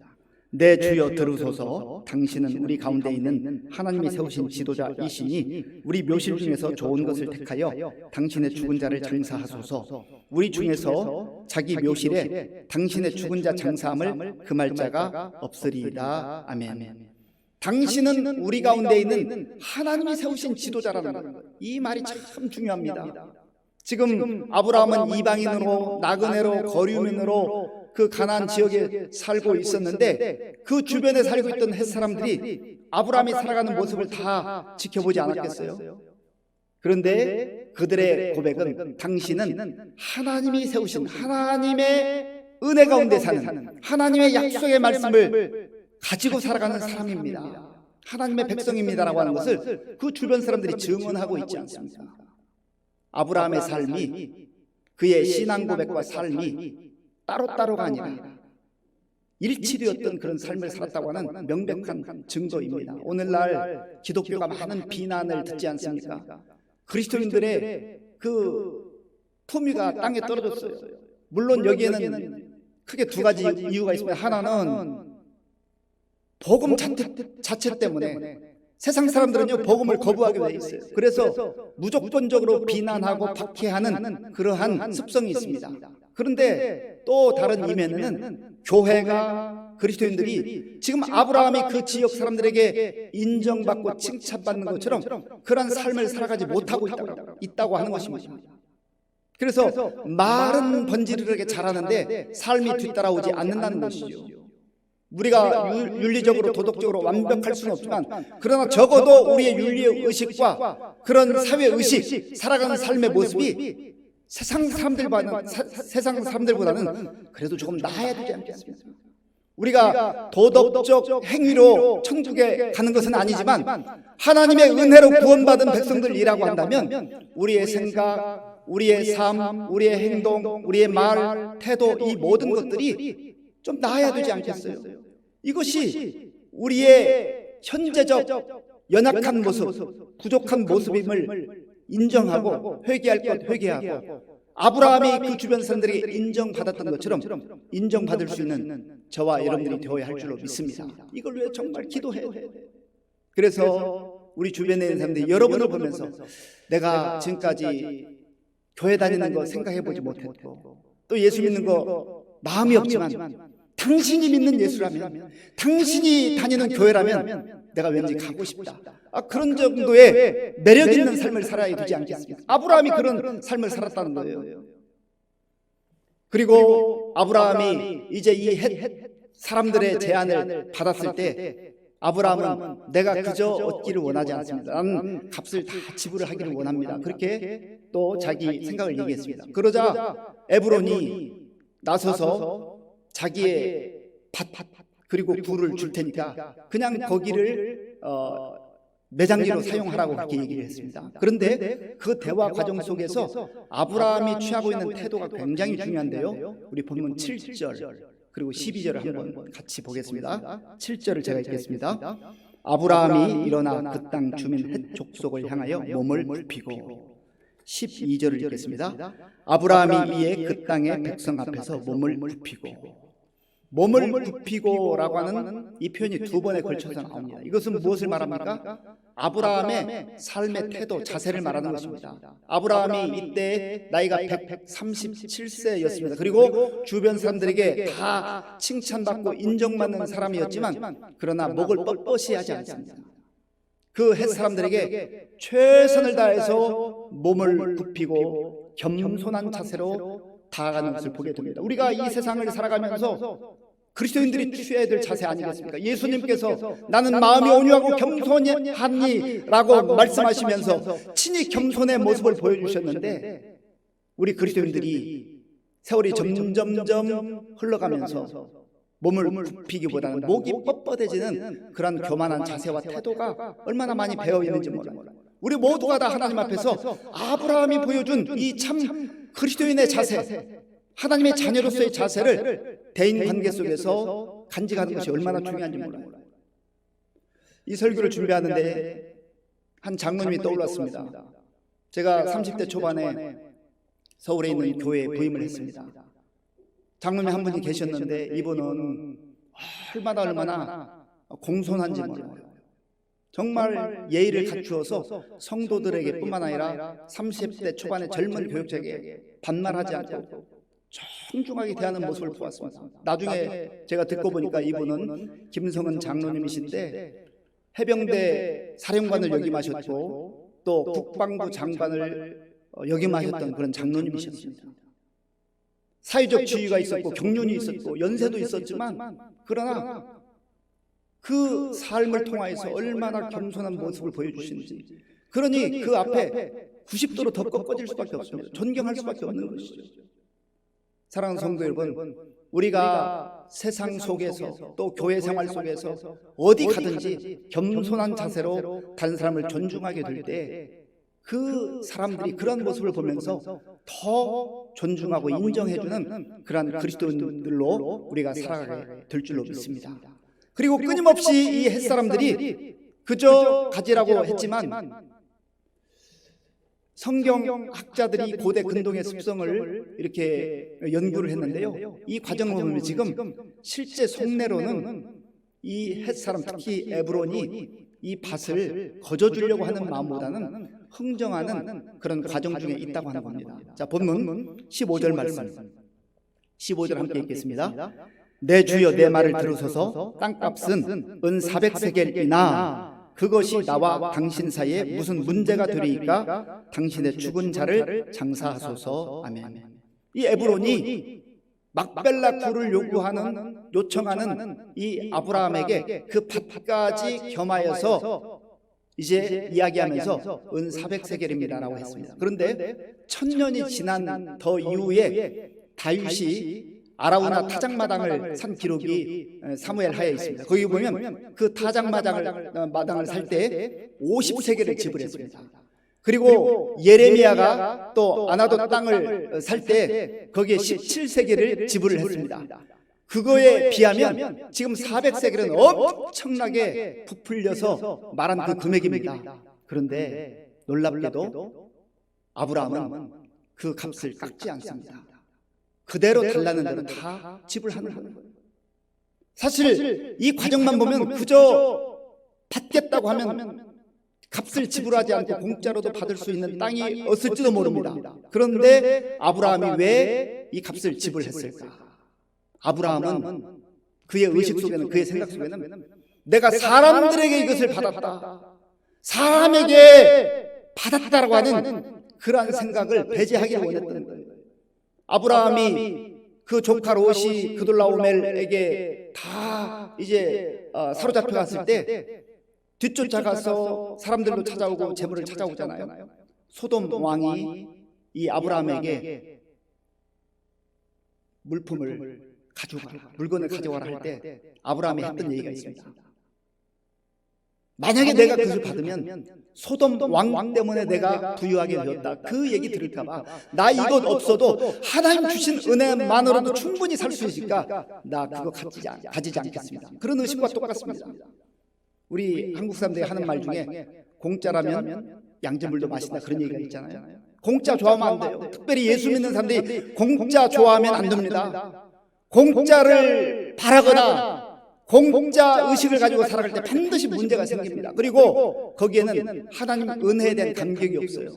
내 주여 들으소서. 당신은 우리 가운데 있는 하나님이 세우신 지도자이시니 우리 묘실 중에서 좋은 것을 택하여 당신의 죽은 자를 장사하소서. 우리 중에서 자기 묘실에 당신의 죽은 자 장사함을 금할 자가 없으리이다. 아멘. 당신은 우리 가운데 있는 하나님이 세우신 지도자라는 것, 이 말이 참 중요합니다. 지금 아브라함은 이방인으로 나그네로 거류민으로 그 가나안 지역에 살고 있었는데 그 주변에 살고 있던 햇 사람들이 아브라함이 살아가는 모습을 다 지켜보지 않았겠어요? 그런데 그들의 고백은 당신은 하나님이 세우신 하나님의 은혜 가운데 사는 하나님의 약속의 말씀을 가지고 살아가는 사람입니다. 하나님의 백성입니다라고 하는 것을 그 주변 사람들이 증언하고 있지 않습니까? 아브라함의 삶이, 그의 신앙 고백과 삶이 따로따로가 아니라 일치되었던 그런 삶을 살았다고 하는 명백한 증거입니다. 오늘날 기독교가 많은 비난을 듣지 않습니까? 그리스도인들의 그 품위가 땅에 떨어졌어요. 물론 여기에는 크게 두 가지 이유가 있습니다. 하나는 복음 자체 때문에 세상 사람들은요 복음을 거부하게 돼 있어요. 그래서 무조건적으로 비난하고 박해하는 그러한 습성이 있습니다. 그런데 또 다른 이면에는 교회가 그리스도인들이 지금 아브라함이 그 지역 사람들에게 인정받고 칭찬받는 것처럼 그러한 삶을 살아가지 못하고 있다고 하는 것입니다. 그래서 말은 번지르르하게 잘하는데 삶이 뒤따라오지 않는다는 것이죠. 우리가 윤리적으로 도덕적으로 완벽할 수는 없지만 그러나 적어도 우리의 윤리의식과 그런 사회의식, 살아가는 삶의 모습이 세상 사람들보다는 그래도 조금 나아야 되지 않겠습니까? 우리가 도덕적 행위로 천국에 가는 것은 아니지만 하나님의 은혜로 구원받은 백성들이라고 한다면 우리의 생각, 우리의 삶, 우리의 행동, 우리의 말, 태도, 이 모든 것들이 좀 나아야 되지 않겠어요? 이것이 우리의 현재적 연약한 모습, 부족한 모습임을 인정하고 회개할 것 회개하고 아브라함이 그 주변 사람들에게 인정받았던 것처럼 인정받을 수 있는 저와 여러분들이 되어야 할 줄로 믿습니다. 이걸 위해 정말 기도해야 돼요. 그래서 우리 주변에 있는 사람들이 여러분을 보면서 내가 지금까지 교회 다니는 거 생각해 보지 못했고 또 예수 믿는 거 마음이 없지만 당신이 믿는 예수라면, 당신이 다니는 교회라면 내가 왠지 가고 싶다. 그런 정도의 매력 있는 삶을 살아야 되지 않겠습니까? 아브라함이 그런 삶을 살았다는 거예요. 그리고 아브라함이 이제 이 헷 사람들의 제안을 받았을 때 아브라함은 내가 그저 얻기를 원하지 않습니다. 나는 값을 다 지불을 하기를 원합니다. 그렇게 또 자기 생각을 얘기했습니다. 그러자 에브론이 나서서 자기의 밭 그리고 굴을 줄 테니까 그냥 거기를 매장지로 사용하라고 그렇게 얘기를 했습니다. 그런데 그 대화 과정 속에서 아브라함이 취하고 있는 태도가 굉장히 중요한데요. 우리 본문 7절 그리고 12절을 한번 같이 보겠습니다. 7절을 제가 읽겠습니다. 아브라함이 일어나 그 땅 주민 헷 족속을 향하여 몸을 굽히고 12절을 읽겠습니다. 아브라함이 이에 그 땅의 백성 앞에서 몸을 굽히고 몸을 굽히고라고 하는 이 표현이 두 번에 걸쳐서 나옵니다. 이것은 무엇을 말합니까? 아브라함의 삶의 태도, 자세를 말하는 것입니다. 아브라함이 이때 나이가 137세였습니다. 그리고 주변 사람들에게 다 칭찬받고 인정받는 사람이었지만 그러나 목을 뻣뻣이 하지 않습니다. 그 헷 사람들에게 최선을 다해서 몸을 굽히고 겸손한 자세로 다가가는 것을 보게 됩니다. 우리가 이 세상을 살아가면서 그리스도인들이 취해야 될 자세 아니겠습니까? 예수님께서 나는 마음이 온유하고 겸손하니 라고 말씀하시면서 친히 겸손의 모습을 보여주셨는데 우리 그리스도인들이 세월이 점점 흘러가면서 몸을 굽히기보다는 목이 뻣뻣해지는 그런 교만한 자세와 태도가 얼마나 많이 배어있는지 몰라요. 우리 모두가 다 하나님 앞에서 아브라함이 보여준 이 참 그리스도인의 자세, 하나님의 자녀로서의 자세를 대인관계 속에서 간직하는 것이 얼마나 중요한지 몰라요. 이 설교를 준비하는데 한 장로님이 떠올랐습니다. 제가 30대 초반에 서울에 있는 교회에 부임을 했습니다. 장로님 한 분이 계셨는데 이분은 얼마나 공손한지 몰라요. 정말 예의를 갖추어서 성도들에게 뿐만 아니라 30대 초반의 젊은 교역자에게 반말하지 않고 정중하게 대하는 모습을 보았습니다. 나중에 제가 듣고 보니까 이분은 김성은 장로님이신데 해병대 사령관을 역임하셨고 또 국방부 장관을 역임하셨던 그런 장로님이셨습니다. 사회적 지위가 있었고 경륜이 있었고 연세도 있었지만 그러나 그 삶을 통하여서 얼마나 겸손한 모습을 보여주시는지, 그러니 그 앞에 90도로 더 꺾어질 수밖에 없습니다. 존경할 수밖에 없는 것이죠. 사랑하는 성도 여러분, 우리가 세상 속에서 또 교회 생활 속에서 어디 가든지 겸손한 자세로 다른 사람을 존중하게 될 때 그 사람들이 그런 모습을 보면서 더 존중하고 인정해주는 그러한 그리스도인들로 우리가 살아가게 될 줄로 믿습니다. 그리고 끊임없이 이 햇사람들이 그저 가지라고 했지만 성경학자들이 고대 근동의 습성을 이렇게 연구를 했는데요, 이 과정을 보면 지금 실제 속내로는 이 햇사람, 특히 에브론이 이 밭을 거저주려고 하는 마음보다는 흥정하는 그런 과정 중에 있다고 하는 겁니다. 자, 본문 15절 말씀, 15절 함께 읽겠습니다. 내 주여 내 말을 들으소서. 땅값은 은 400세겔이나 그것이 나와 당신 사이에 무슨 문제가 되리이까? 당신의 죽은 자를 장사하소서. 아멘. 이 에브론이 막벨라 굴을 요청하는 이 아브라함에게 그 밭까지 겸하여서 이제 이야기하면서 은 400세겔입니다라고 했습니다. 그런데 1000년이 지난 더 이후에 다윗이 아라우나 타작마당을 산 기록이 사무엘 하에 있습니다. 거기 보면 그 타작마당을 살 때 50세겔을 지불했습니다. 그리고 예레미야가 또 아나도 땅을 살 때 거기에 17세겔을 지불을 했습니다. 그거에 비하면 지금 400세겔은 엄청나게 부풀려서 말한 그 금액입니다. 그런데 놀랍게도 아브라함은 그 값을 깎지 않습니다. 그대로 달라는 대로 다 지불하는 거예요. 사실 이 과정만 보면 그저 받겠다고 하면 값을 지불하지 않고 공짜로도 받을 수 있는 땅이 없을지도 모릅니다. 그런데 아브라함이 왜 이 값을 지불했을까? 아브라함은 그의 의식 속에는, 그의 생각 속에는 내가 사람들에게 이것을 받았다, 사람에게 받았다라고 하는 그러한 생각을 배제하기를 원했던 거예요. 아브라함이 그 조카 롯이 그돌라오멜에게 다 이제 사로잡혀 갔을 때 뒤쫓아가서 사람들로 찾아오고 재물을 찾아오잖아요. 소돔 왕이 이 아브라함에게 물건을 가져와라 할 때 아브라함이 했던 얘기가 있습니다. 만약에 내가 그것을 받으면 소돔 왕 때문에 내가 부유하게 되었다, 그 얘기 들을까봐 나 이것 없어도 하나님 주신 은혜만으로도 충분히 살 수 있으니까 나 그거 가지지 않겠습니다. 그런 의식과 똑같습니다. 우리 한국 사람들이 하는 말 중에 공짜라면 양재물도 마신다, 그런 얘기가 있잖아요. 공짜 좋아하면 안 돼요. 특별히 예수 믿는 사람들이 공짜 좋아하면 안 됩니다. 공짜를 바라거나 공짜 의식을 가지고 살아갈 때 반드시 문제가 생깁니다. 그리고 거기에는 하나님 은혜에 대한 감격이 없어요.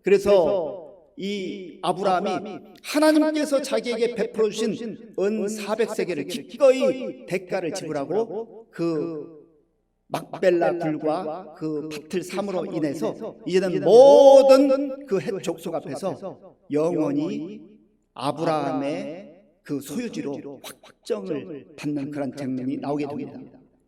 그래서 이 아브라함이 하나님께서 자기에게 베풀어 주신 은 400세겔을 기꺼이 대가를 지불하고 그 막벨라 굴과 그 밭을 삼으로 인해서 이제는 모든 그 헷 족속 앞에서 영원히 아브라함의 그 소유지로 확정을 받는 그런 장면이 나오게 됩니다.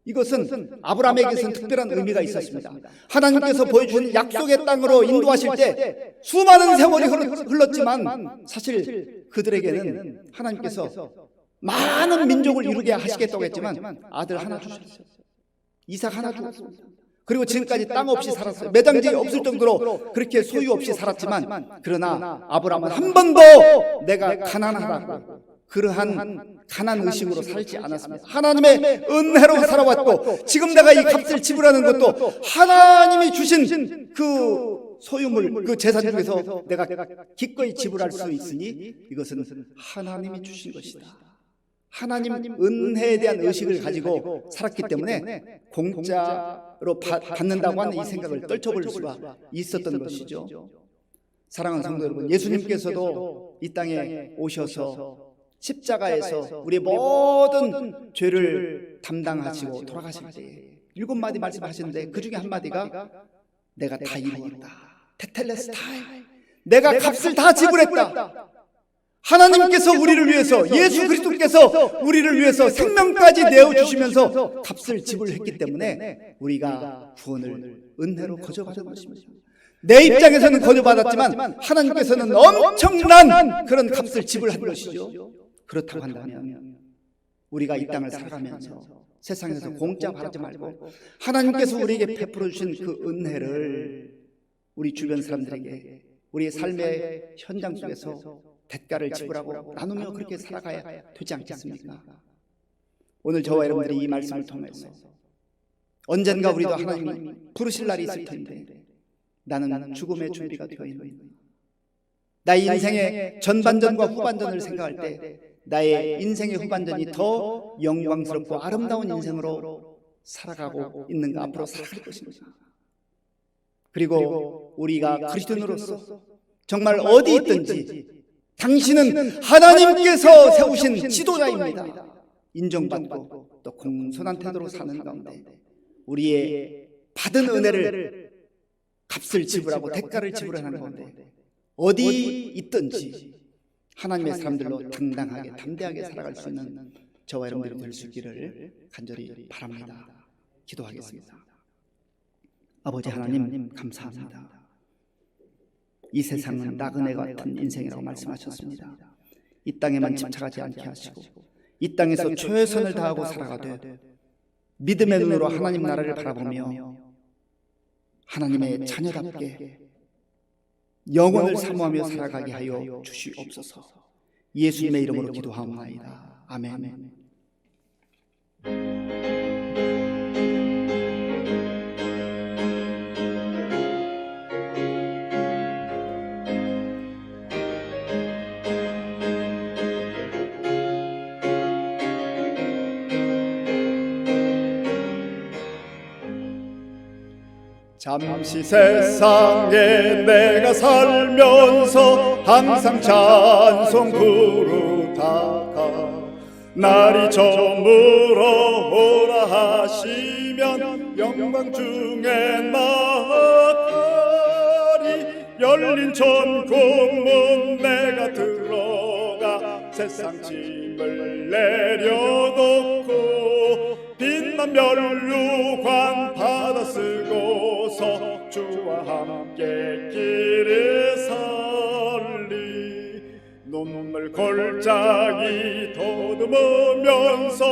이것은 아브라함에게서는 특별한 의미가 있었습니다. 하나님께서 보여주신 약속의 땅으로 인도하실 때 수많은 세월이 흘렀지만 사실 그들에게는 하나님께서 많은 민족을 이루게 하시겠다고 했지만 아들 하나 주셨어요. 이삭 하나 주었습니다. 그리고 지금까지 땅 없이 살았어요. 매장지 없을 정도로 그렇게 소유 없이 살았지만 그러나 아브라함은 한 번도 내가 가난하다고 그러한 가난 의식으로 살지 않았습니다. 하나님의 은혜로 살아왔고 지금 내가 이 값을 지불하는 것도 하나님이 주신 그 소유물, 그 재산 중에서 내가 기꺼이 지불할 수 있으니 이것은 하나님이 주신 것이다. 하나님 은혜에 대한 의식을 가지고 살았기 때문에 공짜로 받는다고 하는 이 생각을 떨쳐버릴 수가 있었던 것이죠. 사랑하는 성도 여러분, 예수님께서도 이 땅에 오셔서 십자가에서 우리의 모든 죄를 담당하시고 돌아가실 때 7마디 말씀하시는데 그 중에 한마디가 내가 다 이루었다. 테텔레스타이, 내가 값을 다 지불했다. 하나님께서 우리를 위해서, 예수 그리스도께서 우리를 위해서 생명까지 내어주시면서 값을 지불했기 때문에 우리가 구원을 은혜로 거저받은 것입니다. 내 입장에서는 거저받았지만 하나님께서는 엄청난 그런 값을 지불한 것이죠. 그렇다고 한다면 우리가 이 땅을 살아가면서 세상에서 공짜 바라지 말고 하나님께서 우리에게 베풀어 주신 그 은혜를 우리 주변 사람들에게 우리의 삶의 현장 속에서 대가를 지불하고 나누며 그렇게 살아가야 되지 않겠습니까? 오늘 저와 여러분들이 이 말씀을 통해서 언젠가 우리도 하나님이 부르실 날이 있을 텐데 나는 죽음의 준비가 되어 있는가? 나의 인생의 전반전과 후반전을 생각할 때 나의 인생의 후반전이 더 영광스럽고 아름다운 인생으로 살아가고 있는가, 앞으로 살아갈 것인가? 그리고 우리가 그리스도인으로서 정말 어디 있든지 당신은 하나님께서 세우신 지도자입니다. 인정받고 또 공손한 태도로 사는 가운데 우리의 받은 은혜를 값을 지불하고 대가를 지불하는 가운데 어디 있든지 하나님의 사람들로 당당하게 담대하게 살아갈 수 있는 저와 여러분들이 될 수 있기를 간절히 바랍니다. 기도하겠습니다. 아버지 하나님, 감사합니다. 이 세상은 나그네 같은 인생이라고 말씀하셨습니다. 이 땅에만 집착하지 않게 하시고 이 땅에서 최선을 다하고 살아가되 믿음의 눈으로 하나님 나라를 바라보며 하나님의 자녀답게 영혼을 사모하며 살아가게 하여 주시옵소서. 예수님의 이름으로 기도하옵나이다. 아멘. 잠시 세상에 내가 살면서 항상 찬송 부르다가 날이 저물어 오라 하시면 영광 중에 나가리. 열린 천국문 내가 들어가 세상 짐을 내려놓고 빛난 면류관 받아 쓰고서 주와 함께 길을 살리. 눈물 골짜기 더듬으면서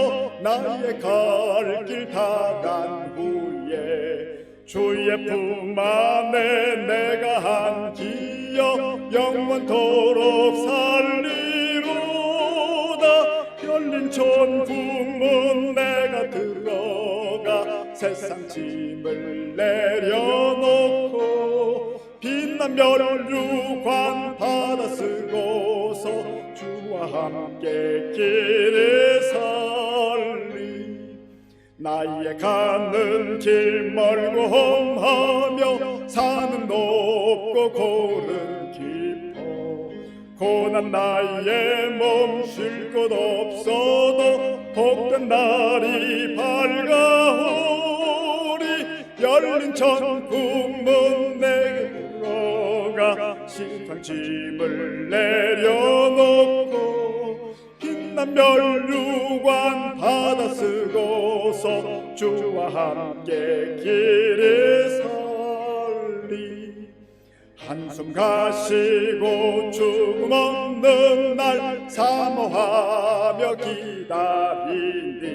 나의 갈 길 다 간 후에 주의 품 안에 내가 한 기여 영원토록 살리로다. 열린 천국문 내가 들어가 세상 짐을 내려놓고 빛난 면류관 받아 쓰고서 주와 함께 길을 살리. 나의 가는 길 멀고 험하며 산은 높고 골은 깊어 고난 나의 몸 쉴 곳 없어도 복된 날이 밝아오리. 열린 천국문 내게 들어가 시상 짐을 내려놓고 빛난 면류관 받아 쓰고서 주와 함께 길을 살리. 한숨 가시고 죽음 없는 날 사모하며 기다리니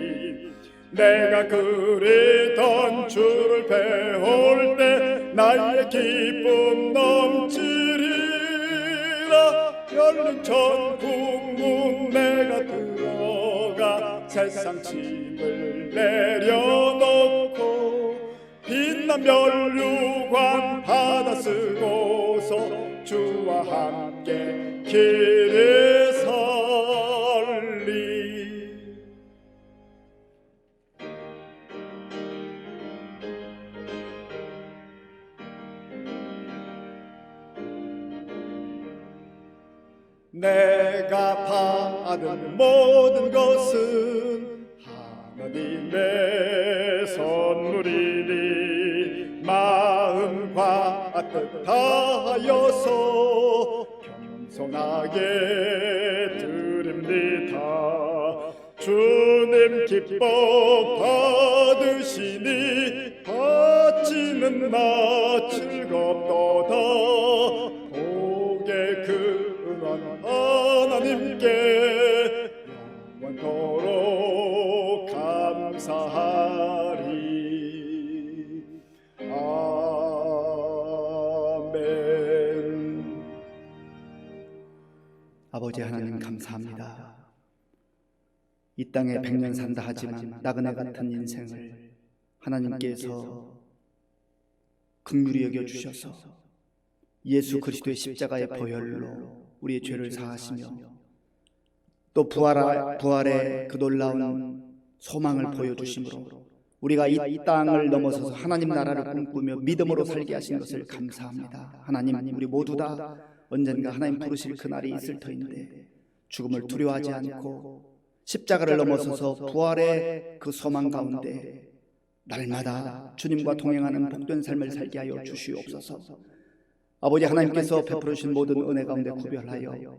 내가 그리던 주를 배울 때 나의 기쁨 넘치리라. 열린 천국문 내가 들어가 세상 짐을 내려놓고 빛난 면류관 받아 쓰고서 주와 함께 길을 살리. 내가 받은 모든 것은 하나님의 선물이니 마음과 뜻 다하여서 겸손하게 드립니다. 주님 기뻐 받으시니 받지는 나 즐겁도다. 복의 근원 하나님께 영원토록 감사하리. 아멘. 아버지 하나님 감사합니다. 이 땅에 100년 산다 하지만 나그네 같은 인생을 하나님께서 긍휼히 여겨주셔서 예수 그리스도의 십자가의 보혈로 우리의 죄를 사하시며 또 부활의 그 놀라운 소망을 보여주심으로 우리가 이 땅을 넘어서서 하나님 나라를 꿈꾸며 믿음으로 살게 하신 것을 감사합니다. 하나님, 우리 모두 다 언젠가 하나님 부르실 그날이 있을 터인데 죽음을 두려워하지 않고 십자가를 넘어서서 부활의 그 소망 가운데 날마다 주님과 동행하는 복된 삶을 살게 하여 주시옵소서. 아버지 하나님께서 베풀어 주신 모든 은혜 가운데 구별하여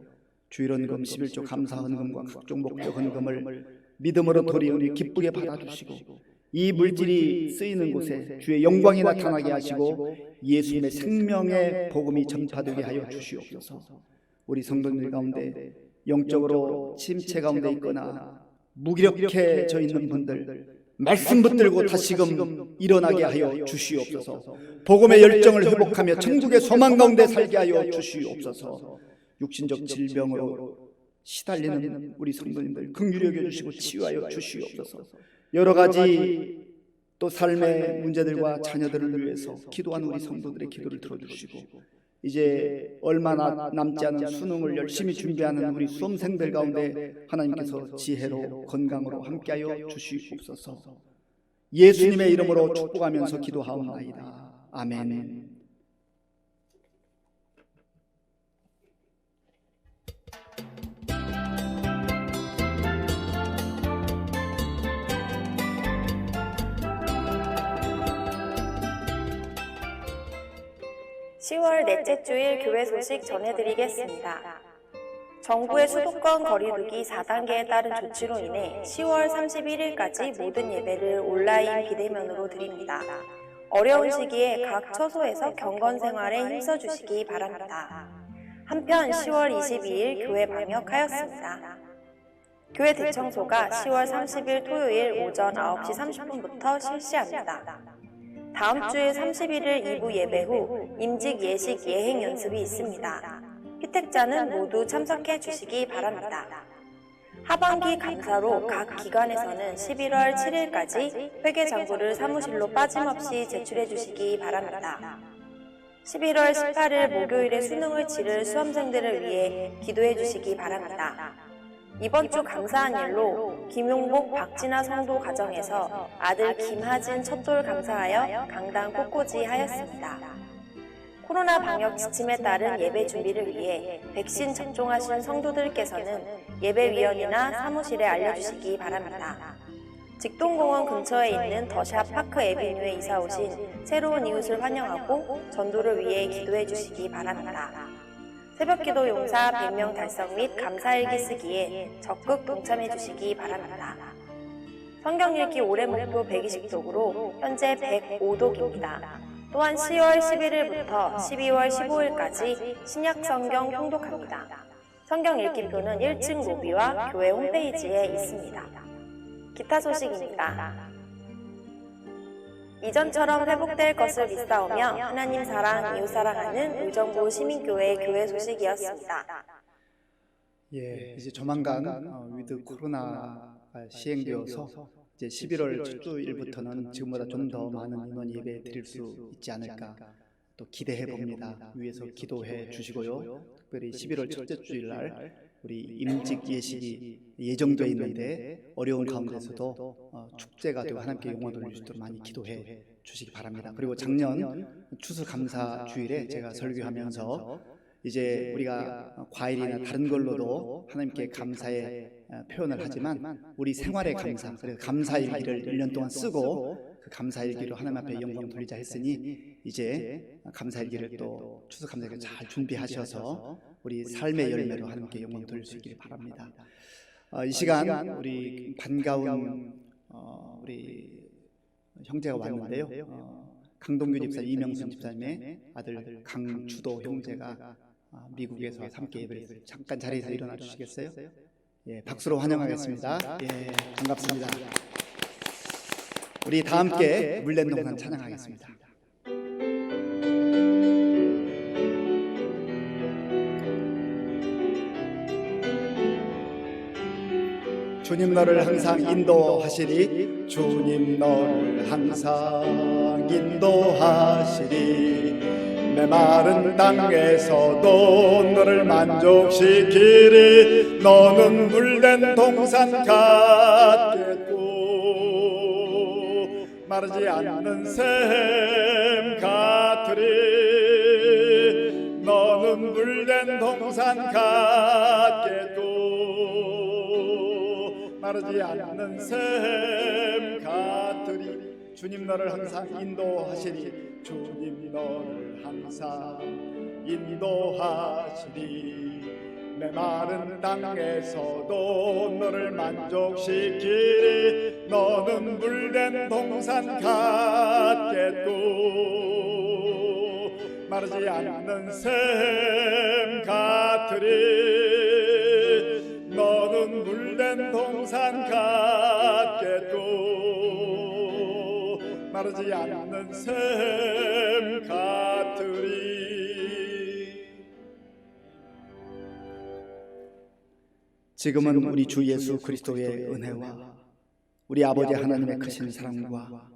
주일헌금 11조 감사 헌금과 각종 목적 헌금을 믿음으로 도리우니 기쁘게 받아주시고 이 물질이 쓰이는 곳에 주의 영광이 나타나게 하시고 예수님의 생명의 복음이 전파되게 하여 주시옵소서. 우리 성도들 가운데 영적으로 침체 가운데 있거나 무기력해져 있는 분들 말씀 붙들고 다시금 일어나게 하여 주시옵소서. 복음의 열정을 회복하며 천국의 소망 가운데 살게 하여 주시옵소서. 육신적 질병으로 시달리는 우리 성도님들 긍휼히 여겨주시고 치유하여 주시옵소서. 여러 가지 또 삶의 문제들과 자녀들을 위해서 기도하는 우리 성도들의 기도를 들어주시고 이제 얼마 남지 않은 수능을 열심히 준비하는 우리 수험생들 가운데 하나님께서 지혜로 건강으로 함께하여 주시옵소서. 예수님의 이름으로 축복하면서 기도하옵나이다. 아멘. 10월 넷째 주일 교회 소식 전해드리겠습니다. 정부의 수도권 거리두기 4단계에 따른 조치로 인해 10월 31일까지 모든 예배를 온라인 비대면으로 드립니다. 어려운 시기에 각 처소에서 경건 생활에 힘써주시기 바랍니다. 한편 10월 22일 교회 방역하였습니다. 교회 대청소가 10월 30일 토요일 오전 9시 30분부터 실시합니다. 다음 주 31일 2부 예배 후 임직 예식 예행 연습이 있습니다. 피택자는 모두 참석해 주시기 바랍니다. 하반기 감사로 각 기관에서는 11월 7일까지 회계장부를 사무실로 빠짐없이 제출해 주시기 바랍니다. 11월 18일 목요일에 수능을 치를 수험생들을 위해 기도해 주시기 바랍니다. 이번 주 감사한 일로 김용복 박진아 성도 가정에서 아들 김하진 첫돌 감사하여 강당 꽃꽂이 하였습니다. 코로나 방역 지침에 따른 예배 준비를 위해 백신 접종하신 성도들께서는 예배위원이나 사무실에 알려주시기 바랍니다. 직동공원 근처에 있는 더샵 파크 에비뉴에 이사 오신 새로운 이웃을 환영하고 전도를 위해 기도해 주시기 바랍니다. 새벽기도 용사 100명 달성 및 감사일기 쓰기에 적극 동참해 주시기 바랍니다. 성경 읽기 올해 목표 120독으로 현재 105독입니다. 또한 10월 11일부터 12월 15일까지 신약성경 통독합니다. 성경 읽기표는 1층 로비와 교회 홈페이지에 있습니다. 기타 소식입니다. 이전처럼 회복될 것을 믿사오며 하나님 사랑, 이웃 사랑하는 의정부 시민교회 교회 소식이었습니다. 이제 조만간 위드 코로나가 시행되어서 이제 11월 첫 주일부터는 지금보다 좀 더 많은 인원 예배 드릴 수 있지 않을까 또 기대해 봅니다. 위에서 기도해 주시고요. 특별히 11월 첫째 주일 날 우리 임직 예식이 예정되어 있는데 어려운 가운데서도 축제가 되고 하나님께 영광 돌릴 수 있도록 많이 기도해 주시기 바랍니다. 그리고 작년 추수감사 주일에 제가 설교하면서 이제 우리가 과일이나 다른 걸로도 하나님께 감사의 표현을 하지만 우리 생활의 감사, 그래서 감사일기를 1년 동안 쓰고 그 감사일기로 하나님 앞에 영광 돌리자 했으니 이제 감사일기를 또 추수 감사일기를 잘 준비하셔서 우리 삶의 열매로 하나님께 영광 돌릴 수 있기를 바랍니다. 이 시간 우리 반가운 우리 형제가 왔는데요. 강동규 집사, 이명순 집사님의 아들 강주도 형제가 미국에서 함께 예배를 잠깐 자리에서 일어나 주시겠어요? 예, 박수로 환영하겠습니다. 예, 반갑습니다. 우리 다 함께 물랜동산 찬양하겠습니다. 주님 너를 항상 인도하시리, 주님 너를 항상 인도하시리, 메마른 땅에서도 너를 만족시키리, 너는 물된 동산 같겠고 마르지 않는 샘 같으리, 너는 물된 동산 같겠고 마르지 않는 샘 같으리, 주님 너를 항상 인도하시리, 주님 너를 항상 인도하시리, 메마른 땅에서도 너를 만족시키리, 너는 물된 동산 같겠고 마르지 않는 샘 같으리, 너는 물된 동산 같겠고 마르지 않는 샘 같으리. 지금은 우리 주 예수 그리스도의 은혜와 우리 아버지 하나님의 크신 사랑과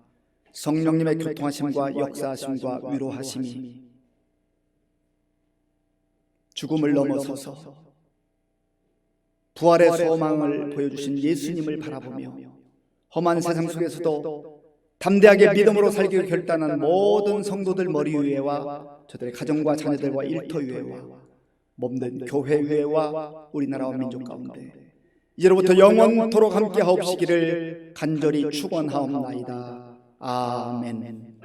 성령님의 교통하심과 역사하심과 위로하심이 죽음을 넘어서서 부활의 소망을 보여주신 예수님을 바라보며 험한 세상 속에서도 담대하게 믿음으로 살기를 결단한 모든 성도들 머리 위에와 저들의 가정과 자녀들과 일터 위에와 몸된 교회 위에와 우리나라와 민족 가운데 이제로부터 영원토록 함께 하옵시기를 간절히 축원하옵나이다. 아멘.